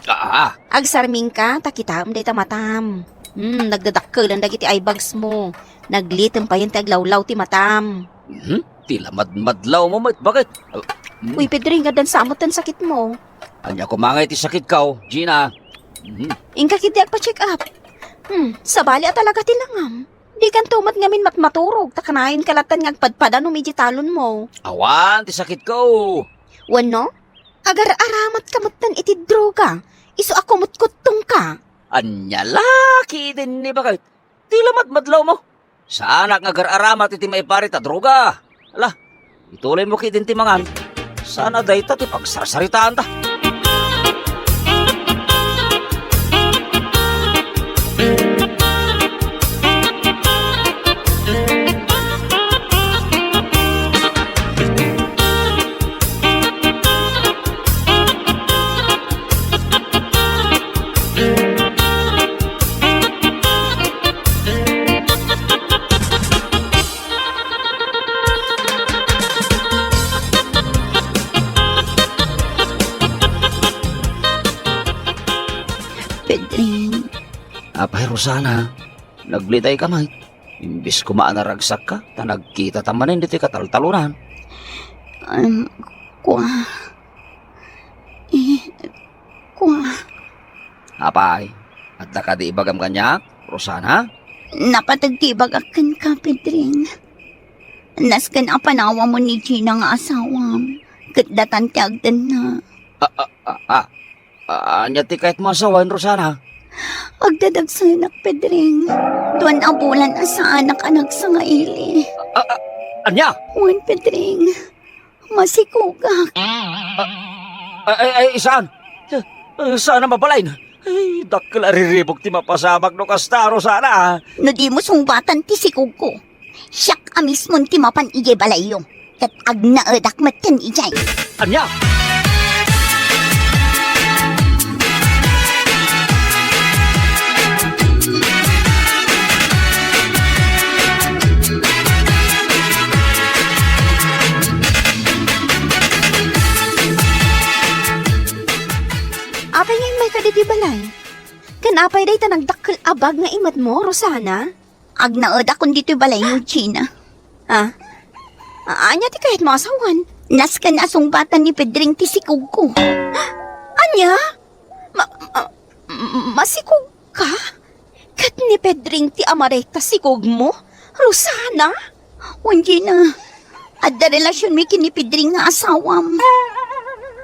Agsarming ka, takitam day tamatam. Nagdadakkel ang dagiti eyebags mo. Naglitem pa yun ti aglawlaw ti matam. Tila madlaw mo mat bakit? Uy, Pedring, gadan samot ang sakit mo. Anya kumangay ti sakit kaw, Gina. Ingka kiti agpa-check up. Sabali at talaga tilangam. Di kan tumat ngamin matmaturog, takanayin kalatan ngagpadpadan umiji talon mo. Awan, ti sakit ko. Wano? Agar-aramat kamutan iti droga. Iso ako mutkutong ka. Anya laki din ni bakit? Tila madlaw mo. Sa anak nga gar-aramat iti maipari ta droga. Ala, ituloy mo kitin ti mangan. Sana dayta ti pagsasaritaan ta. Pedring. Apay Rosana, naglitay ka may. Imbis kumaan na ragsak ka, ta nagkita tamanin dito kataltalunan. Kwa. Apay, at ka di ibagam kanyak, Rosana? Napatagtibag akan ka, Pedring. Naskan ang panawa mo ni Gina nga asawam. Katdatan ti agdan na. Anya ti kahit masawan, Rosana? Agdadagsanak, Pedring. Duwan ang bulan asa anak sa nga ili. Anya? Juan, Pedring. Masikugak. Ay, saan? Saan na mapalain? Ay, dakkel ariribok ti mapasabak no kasta, Rosana. No di mo sungbatan ti sikug ko. Siyak amis mon ti mapan ije balayo. Kat agnaedak matan ijay. Anya? Ay, ngay may kaditi balay. Kanapay day ta nagdakkel abag nga imad mo, Rosana? Agnaod akong dito balay ng China. Ha? Anya ti kahit masawan. Nas ka na sungbatan ni Pedring ti sikog ko. Anya? Masikog ka? Kat ni Pedring ti amareta sikog mo? Rosana? Wandi na. At da relasyon mi kini Pedring nga asawam.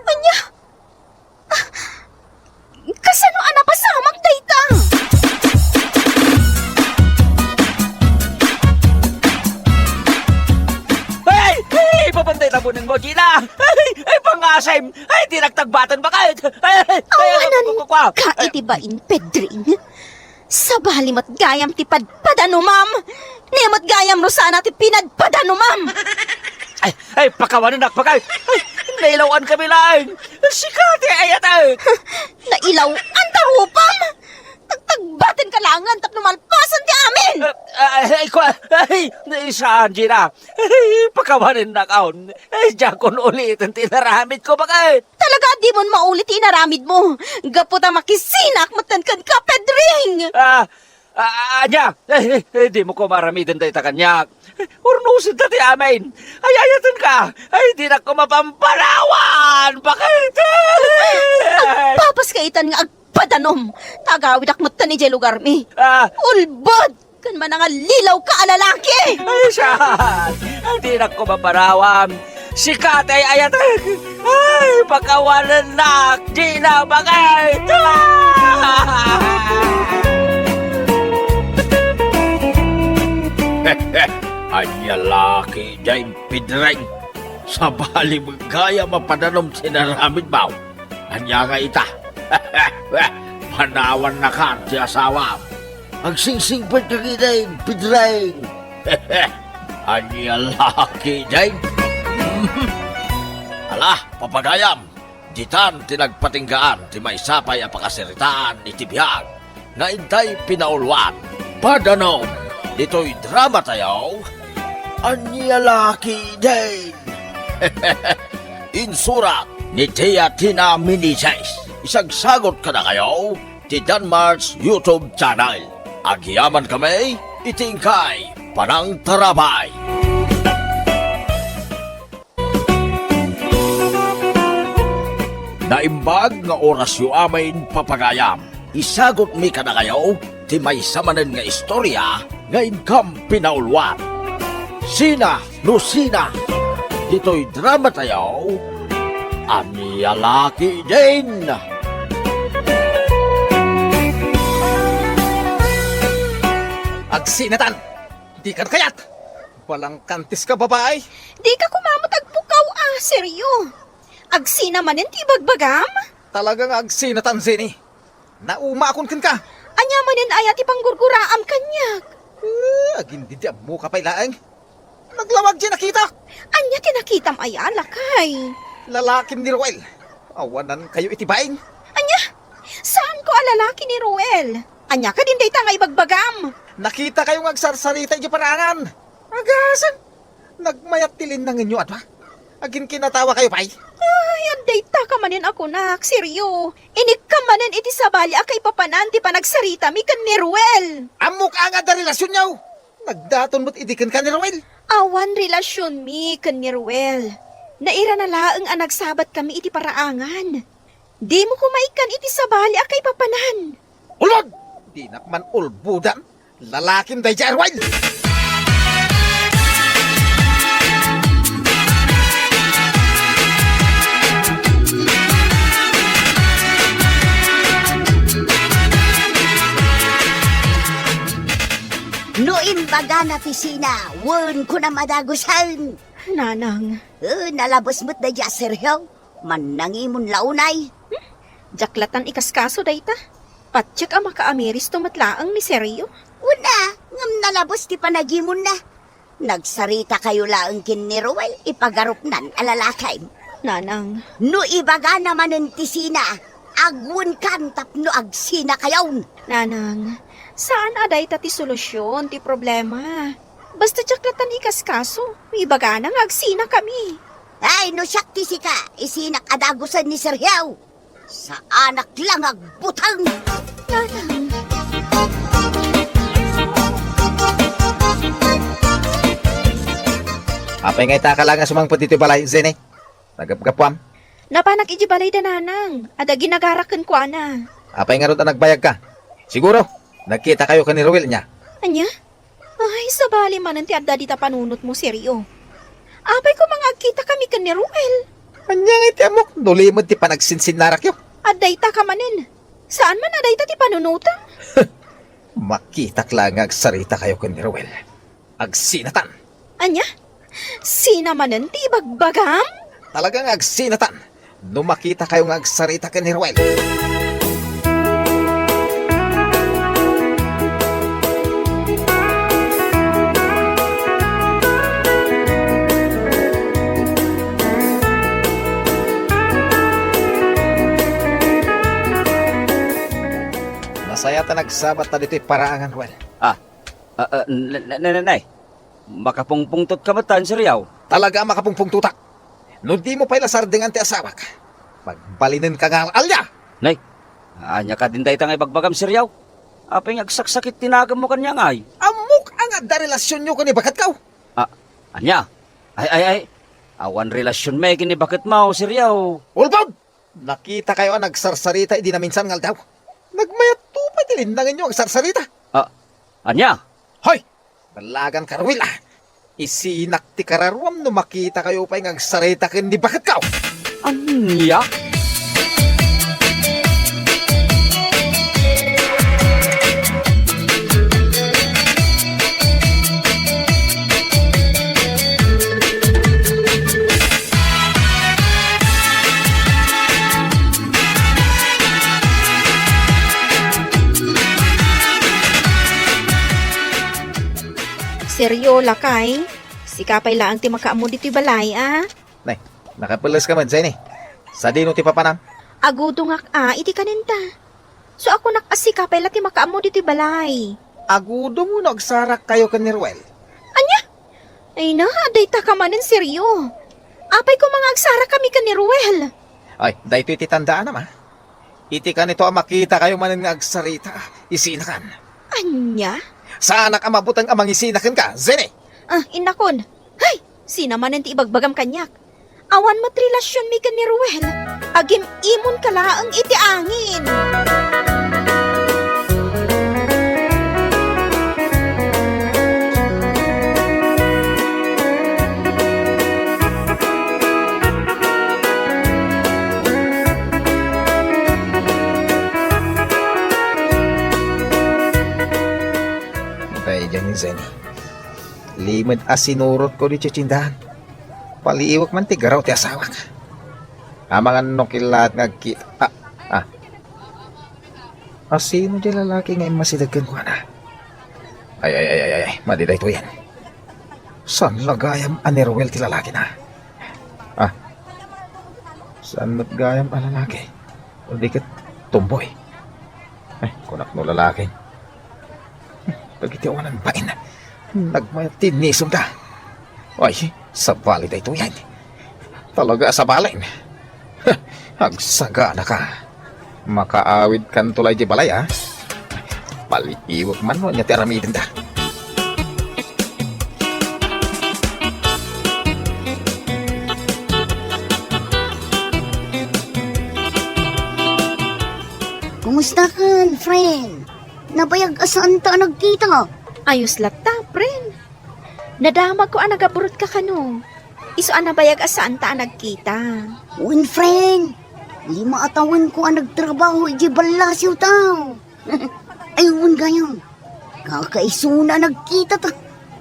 Anya? Kasano anak pasamak dayta? Ay, papantay tabunin mo, Gina! Ay, pangasim! Ay, di nagtagbatan ba kayo? Awanan ka itibain, Pedring. Sa balimat gayam ti padpadano, ma'am. Niyamat gayam Rosana ti pinadpadano, ma'am. Ay, pakawanan pa kayo! Ay, nailawan kami lang! Sikati ayat ay! Nailaw ang tarupam. Tagtagbatin ka langan tapno malpasan ti amin. Saan, Gina? Ay, pakawanan na kaon. Ay, diyan ko ulit ang tinaramit ko ba kayo? Talaga di mo maulit inaramid mo. Gaputa makisinak matankan ka, Pedring. Anya, di mo ko maramidan tayo ta kanyak. Urnusin ta ti amin. Ay, ayatan ka. Ay, di na ko mapamparawan. Bakit? Papas kaitan nga agpadanom. Tagawid akmat ni jay lugar mi. Ulbod! Kan man nga lilaw ka alalaki. Ay, saan? Di na ko maparawan. Sikat ay ayatan. Ay, pagkawalan na. Di na bakit? Anya laki dyan Pedring. Sa bali gaya mapadanom sinaramid baw. Anya nga ita. Panawan na ka ti asawa. Agsingsingpad ka gidain, Pedring. Anya laki dyan. Ala, papagayam. Ditan tinagpatinggaan ti may sapay a pakasiritaan ni Tibiyag. Nga intay pinaulwan. Padanom. Dito'y drama tayo. Anya laki din. Insurat ni Tia Tina Minises. Isagsagot ka na kayo ti Danmar's YouTube channel. Agyaman kami, itingkay, panang tarabay. Naimbag nga oras yu amin papagayam. Isagot mi ka na kayo ti may samanen nga istorya nga inkam pinaulwan. Sina no sina. Dito'y drama tayo. Anya laki din. Agsinatan! Di ka kayat! Walang kantis ka, babae! Di ka kumamot agpukaw, seryo. Agsi naman ti bagbagam. Talagang agsinatan, Zini. Nauma akon kin ka. Anya manin ayat ipanggurguraam kanyak. Agindi di mo ka pailaeng. Naglawag di nakita. Anya tinakitam ayala kay. Lalakim ni Roel. Awanan kayo itibain. Anya, saan ko alalaki ni Ruel? Anya ka din dayta nga ibagbagam. Nakita kayong agsarsarita di parangan. Agasan. Nagmayat tilin ng inyo, atwa. Agin kinatawa kayo, pay. Ay, ang dayta ka manin ako, nak. Seryo. Inik ka manin iti sabali akay papanan ti panagsarita mi kan ni Ruel. Amok ang ada relasyon niyaw. Nagdaton mo't idikan ka ni Roel. Awan relasyon mi kan ni Ruel. Naira na laeng ang nagsabat kami iti paraangan. Di mo kumaikan iti sabali akay papanan. Ulod! Di nakman ulbudan. Lalakim day dyan, Roel. Noin baga na pisina, wun ko na madagusan. Nanang, Nalabos mo't na dya, Sergio. Manangimon launay. jaklatan ikaskaso dayta. Patsyak ang makaamiris tumatlaang ni Seryo. Una, ngam nalabos ti panagimon na. Nagsarita kayo laang kin ni Roel, ipagarupnan alalakay. Nanang, No ibaga naman ng tisina, agwun kan tapno agsina kayaw. nanang, saan aday ta ti solusyon ti problema? Basta jaklatan ikaskaso, ibaga nang agsina kami. Ay, no siyak ti sika, isinak adagusan ni Sergio. Sa anak lang agbutang. Nanang, Apay ngay taka lang nga sumangpot dito balay, Zene. Nagapgapwam. napanak iji balay da nanang. Ada ginagarakan ko ana. Apay nga ron nagbayag ka. Siguro, nagkita kayo ka ni Ruel niya. Anya? Ay, sabali man ti adda dita panunot mo seryo. Apay ko mga agkita kami kan ni Ruel. Anya nga iti amok, nulimod ti panagsinsin-narak yo. Adday ta ka manin. Saan man adday ta ti panunutan? Makitak lang nga agsarita kayo ka ni Ruel. Agsinatan. Anya? Sina manin ti bagbagam? Talagang agsinatan. Nung makita kayo nga agsarita ka ni Ruel. Masaya ta nagsabat ta dito'y paraangan, Ruel. Nanay, makapungpungtot ka matan, Siryaw. Talaga makapungpung tutak. No di mo pa'y lasardingan ti asawa ka. Magbalinin ka nga alya. Nay, anya ka din tayo tangay bagbagam, Siryaw. Apay nga agsaksakit tinagam mo kanya ngay. Amok ang adda relasyon nyo kani bakat kaw. Anya? Ay. Awan relasyon may kini bakit mo, Siryaw. Ulbog! Nakita kayo ang nagsarsarita, hindi na minsan ngal daw. Nagmayat tupay tilindangin nyo ang sarsarita. Anya? Hoy! Balagan ka, Ruel, ah. Isinak ti kararuam no makita kayo pa'y ngagsarita kin di bakat kaw. Anya? Seryo lakay. Sikapay lang ti makaamo dito'y balay, ah. Nay, nakapulas ka man, Zene. Sa dino ti papanam. Agudong iti kaninta. So ako nakasikapay lang ti makaamo dito'y balay. Agudo mo nagsarak kayo kan ni Ruel. Ay na, aday ta ka manin seryo. Apay ko mga agsara kami ka ni Ruel. Ay, dahito iti tandaan naman. Iti ka nito ang makita kayo man nga agsarita. Isinakan. Anya? Sa anak ang mabutang amang isinakan ka, Zene. Inakon. Hay, sinamanan ti ibagbagam kanyak. Awan matrelasyon mi ka ni Ruel. Agim imon kalaang iti angin. Kaya dyan ni Zene. Limad asinurot ko di tsindahan. Paliiwak man ti garaw ti asawak. Amangan no kilat ngagkita. Sino di lalaki nga masidagan ko na? Ay, madiday to yan. San lagayam ani Ruel ti lalaki na? San lagayam ang lalaki? O di kat tumboy. Ay, kunak no lalaki. Pagkitiawan ang bain. Nagmayat tinisong ka. Ay, sa balay da ito yan. Talaga sa balay. Agsaga na ka. Makaawid kan tulay di balay, ha? Paliiwag man mo niya tiramidin da. Kumusta ka, friend? Nabayag asaan ta nagkita? Ayos lata, friend. Nadamag ko nagaburot ka kano. Iso nabayag asaan ta nagkita. Win, friend. 5 atawan ko ang nagtrabaho iji balasyo tao. Ayun gayong. Kakaisuna nagkita ta.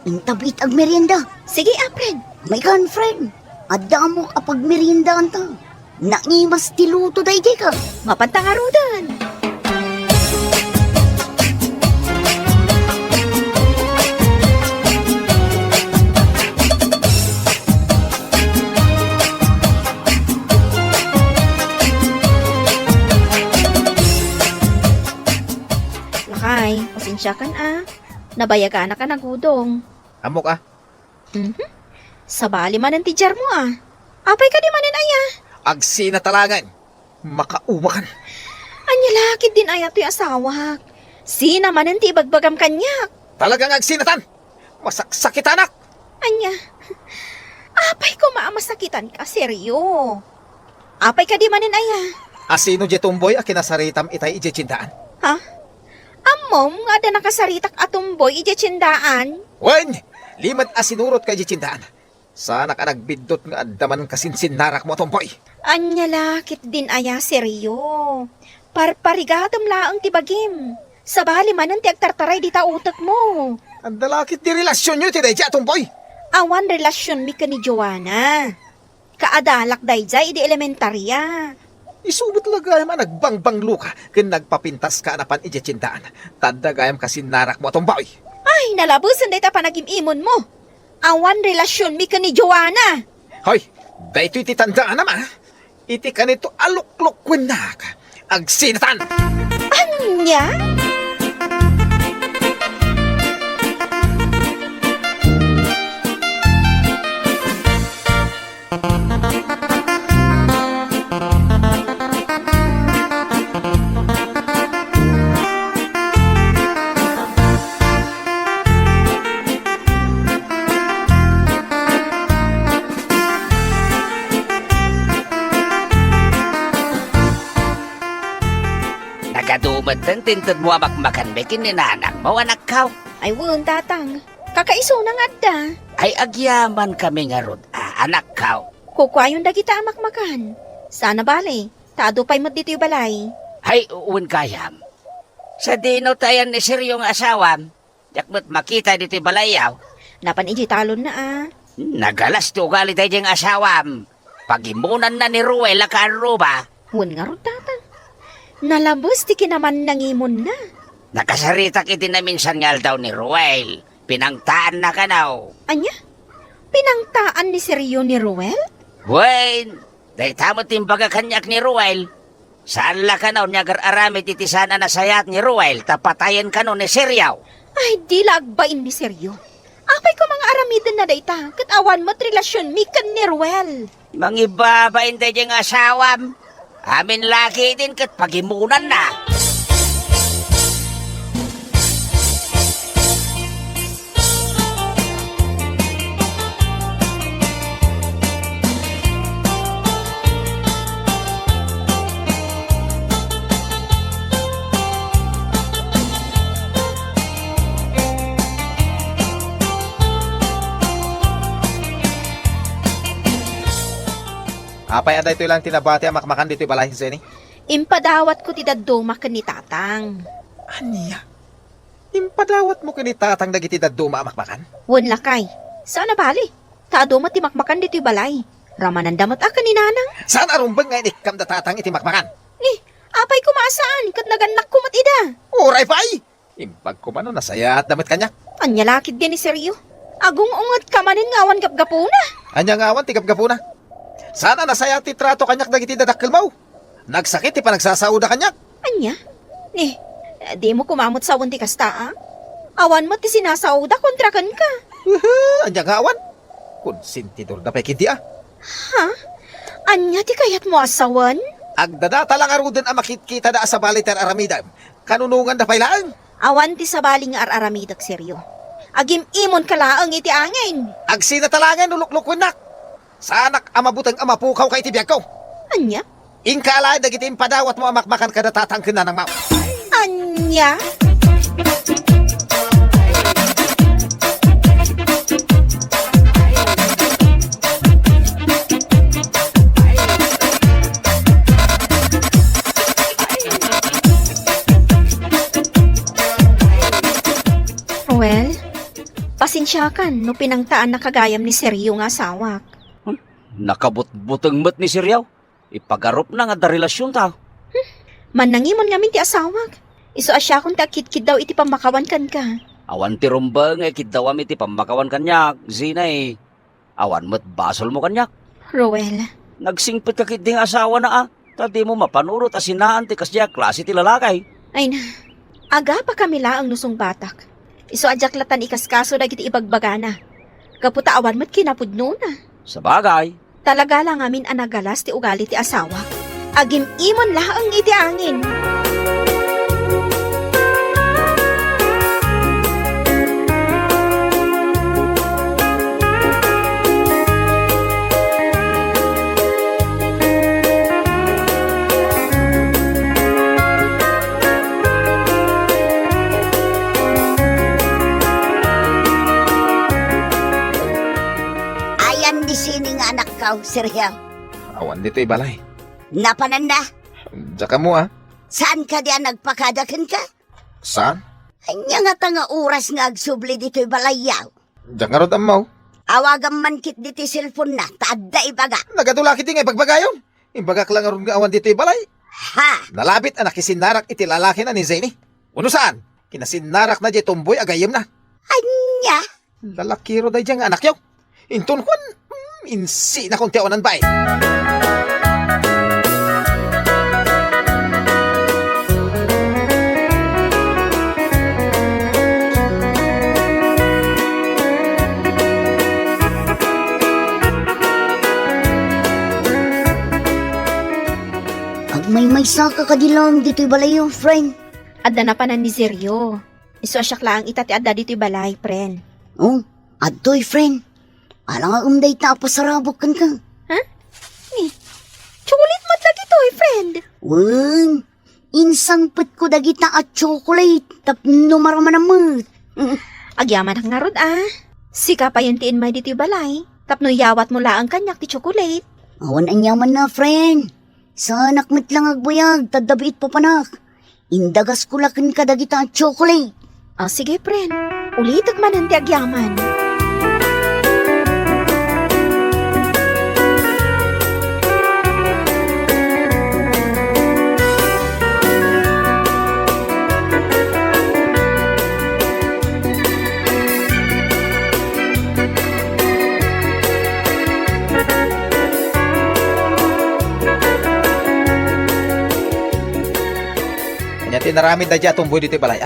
Intabit ag merienda. Sige, friend. May kan, friend. Adamo kapag meriendaan ta. Naimas tiluto da iji ka. Mapantangarudan. Lakay, pasensya kan Nabayagan na ka na gudong. Amok, Sabali man ang tijar mo Apay ka di manin aya. Agsina talangan. Makauwakan. Anya lakid din ayat ti asawak. Sina man ti ibagbagam kanyak. Talagang agsinatan. Masakit anak. Anya, apay ko maamasakitan ka, seryo. Apay ka di manin aya. Asino je tumboy a kinasaritam itay ije cindaan. Ha? Amom nga da nakasaritak atumboy ije tsindaan. Wen! Limad asinurot ka ije cindaan. Sana ka nagbindot nga addaman kasinsin narak mo tumboy. Anya lakit din aya, seryo. Parparigatam laang tibagim. Sabali manan ti agtartaray di ta utak mo. Ang dalakit di relasyon nyo ti dayja tumboy. Awan relasyon mi ka ni Joanna. Kaadalak dayjay di elementarya. Isubot lagayam ang nagbangbang luka kin nagpapintas ka napan ije cindaan. Tadagayam kasin narak mo tumboy. Ay, nalabusan day ta panagimimon mo. Awan relasyon mi ka ni Joanna. Hoy, daytoy ti tandaan naman. Iti kanito aluklok kwenak. Agsinatan! Anya? Nagadumat ng tintod mo amakmakan bekin ni nanak mo anak kaw. Ay, wun, tatang. Kakaiso na nga da. Ay agyaman kami nga rod, anak kaw. Kukwayon da kita amakmakan. Sana bali. Tado pa'y mat dito yung balay. Ay uwan kayam. Sa dino tayan ni seryong asawam, yakmat makita dito balayaw. Napan iji talon na ah. Nagalas to gali tayo diyang asawam. Pagimunan na ni Ruel akaruba. Wun nga ron, tatang. Nalabos di kinaman nangimon na. Nakasaritak iti na minsan ngal daw ni Ruel. Pinangtaan na kanaw. Anya? Pinangtaan ni Seryo ni Ruel? Wen, day tamo timbaga kanyak ni Ruel. Saan la kanaw niya aramid iti sana na sayat ni Ruel tapatayan kano ni Seryaw. Ay, di lagbain ni Seryo. Apay ko mga aramidin na dayta. Katawan mo't relasyon mi kan ni Ruel. Mangibabain tayo diyang asawam. Amin laki din kat pagimunan na. Apay aday ito lang tinabati ang makmakan dito balay sini. Impadawat ko ti daduma kan ni tatang. Aniya? Impadawat mo kinitatang dagiti daduma ang makmakan? Wun lakay. Sana bali. Tado mat ti makmakan dito yung balay. Ramanan damat akan ni nanang. Saan arumbang nga inikam datatang iti makmakan? Ni, apay ko maasaan kat naganak ko mat ida. Uray pa'y! Impag ko man nasaya at damit kanya. Anya lakid din ni Seryo. Agong ungat ka manin ngawan gapgapuna. Anya ngawan tigap-gapo na. Sana nasaya ti trato kanyak dagiti dadakkel mo. Nagsakit ti panagsasauda kanyak. Anya? Ni, di mo kumamot sa ti kasta ah. Awan mo ti sinasauda kontra kan ka. Anya ngawan. Konsentidor na pekiti ah. Ha? Anya ti kayat mo asawan? Agdadata lang aruden ang makitkita da sa baliter aramidam. Kanunungan da pailaan. Awan ti sabaling ar-aramidak Seryo. Agim imon kalaang iti angin. Agsinatalangan uluklukwen nak. Sanak amabutang amapukaw kay tibiyag ko. Anya? Ingkala dagiti impadawat mo amakmakan kada tatangkin na ng mau. Anya? Ruel, pasensya kan no pinangtaan na kagayam ni Seryo nga asawak. Nakabut-butang mat ni Seryaw. Ipagarup na nga da relasyon ta. Manangimon ngamin ti asawak. Iso asya kung takit-kit daw iti pamakawan kan ka. Awan ti rumba nga kidawam iti pamakawan kanyak. Zinay. Awan mat basol mo kanyak. Ruel, Nagsingpit ka kit ding asawa na ah. Tadi mo mapanurot asinaan ti kasya klase ti lalakay. ay na. Aga pa kami laang nusong batak. Iso adyaklatan ikaskaso dagiti ibagbagana. Kaputa awan mat kinapudno na. Sa bagay. Talaga lang amin anagalas ti ugali ti asawa. Agim imon laang iti angin. Ayan di sini nga anak kau, Sergio. Awan dito'y balay. Napananda, Diyan ka mo saan ka diyan nagpakadakan ka? Saan? Anya nga tanga oras nga agsubli dito'y balayaw. Diyan nga rod amaw. Awagan man kit diti cellphone na, taadda ibaga. Nagatulakit din nga pagbagayon. Imbagak lang aron nga awan dito'y balay. Ha! Nalabit anak kisinarak iti lalaki na ni Zeni. Uno saan? Kinasinarak na di tumboy agayem na. Anya? Lalaki ro day dyan nga anak yaw. Intun kwan, insi na kong tiyawanan ba May saka ka dilang dito'y balayaw, friend. Adda na pa na ni Sergio. Iso asyak lang itati adda dito'y balay, friend. Oh, adtoy, friend. Alang nga umday tapasarabok kan ka. Chocolate mo lagi to, friend. Wen, insang put ko dagita at chocolate. Tapno marama naman. Agyaman ang narod Sika pa yung tiin may dito'y balay. Tapno yawat mo laang kanyak ti chocolate. Awan ang yaman na, friend. Sa nakmet lang agbuyag, tadabit pa panak. Indagas ko lakin ka dagita at chocolate. Sige, friend. Ulitag man ang ti agyaman. Anya tinaramid na dyan tumboy dito'y balay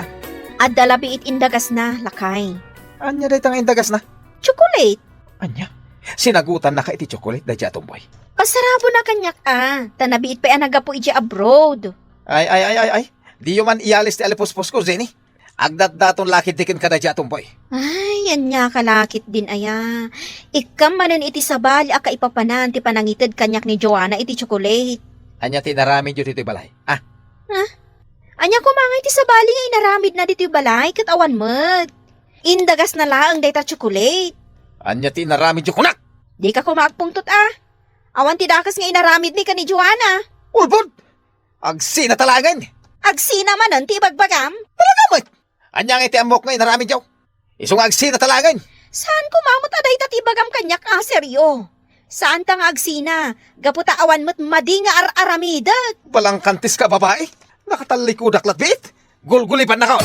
Adda labiit indagas na, lakay. Anya day tang indagas na. Chocolate. Anya? Sinagutan na ka iti chocolate da dyan tumboy. Pasarabo na kanyak Tanabiit pa yan nagapo iti abroad. Ay. Di yo man iyalis ti alipuspos ko, Zeni. Agdat daton lakit dikin ka da dyan tumboy. Ay, yan nga kalakit din aya. Ikam manan iti sabali aka ipapanan ti panangitid kanyak ni Joanna iti chocolate. Anya tinaramid yo dito'y balay. Anya kumangay ti sabali nga inaramid na dito'y balay kat awan mat. Indagas na laang dayta chocolate. Anya tinaramid yo kunak. Di ka kumagpungtot Awan ti dakas nga inaramid ni ka ni Joanna. Ulbod! Agsi na talangan. Agsina manan ti bagbagam. Talagamot! Anya nga iti amok nga inaramid yo. Isong agsi na talangan. Saan kumamot aday ta ti bagam kanyak seryo? Saan ta nga agsina? Gaputa awan mo't madi nga ar-aramidat. Balang kantis ka babae. Nakatalikudak latbit. Gulgulipan na ka.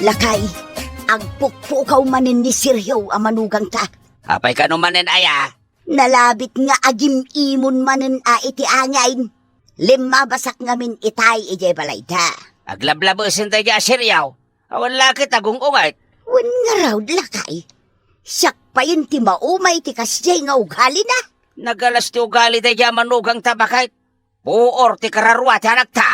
Lakay, agpukpukaw manin ni Sergio amanugang ka. Apay ka numanin aya. Nalabit nga agim imon manin iti angain. Lima basak ngamin itay ije balay da. Aglablabusin tayo dyan Siryaw. Awan lakit agong ungay. Wan nga raw lakay. Siyak pa yun ti maumay ti kasyay nga ugali na. Nagalas ti ugali tayo dyan manugang tabakay. Puor ti kararwa ti anak ta.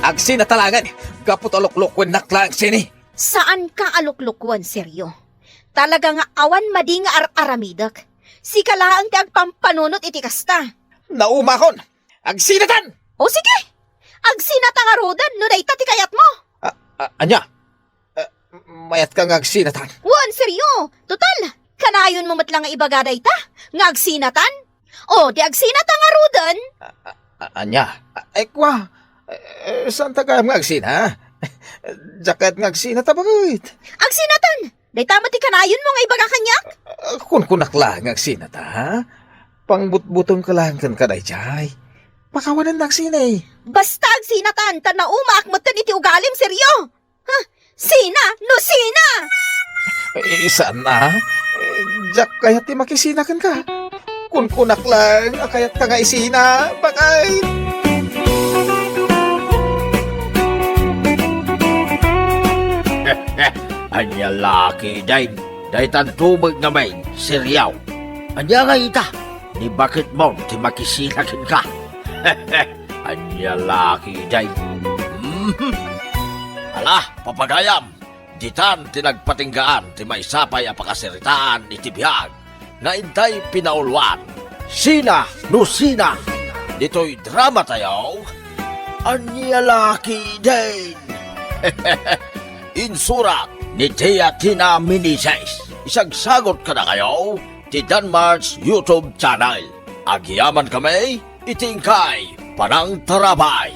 Agsi na talangan. Gapot aluklukwen nakla sini. Saan ka aluklukwan, seryo? Talaga nga awan madi nga ar-aramidak. Si kalaang ti agpampanunot iti kasta. Naumakon. Agsi na tan. O sige, agsinata nga rodan no day ti kayat mo. Anya? Mayat ka nga agsi na tan. Wan, seryo. Total, kanayon mo matlang nga ibagaday ta. Nga agsinatan. O, di agsina ta nga rudan. Anya, ay kwa, saan tagam nga agsin, ha? Jacket nga agsin na tabagit. Agsinatan! Day tama ti kanayon mo nga ibaga kanyak? Kun kunak lang nga agsin na ta, ha? Pangbutbuton ka lang kan kaday jay. Pakawanan na agsin eh. Basta agsinatan, tanaumaak mo iti ugalim seryo. Ha? Sina? No sina! Saan na? Jak kaya ti makisinakan ka. Kun kunak lang, kayat ka nga isina. Bakay! Anya laki dain, daitan tumag nga may siryaw. Anya nga ita, ni bakit mo ti makisinakin ka? Anya laki dain. Ala, papagayam, ditan tinagpatinggaan ti may sapay apakasiritaan iti biyag, nga intay pinaulwan. Sina, no sina, dito'y drama tayo. Anya laki dain. Insurat ni Tia Tina Minisays. Isagsagot ka na kayo ti Danmar's YouTube channel. Agyaman kami, itingkay, panang tarabay.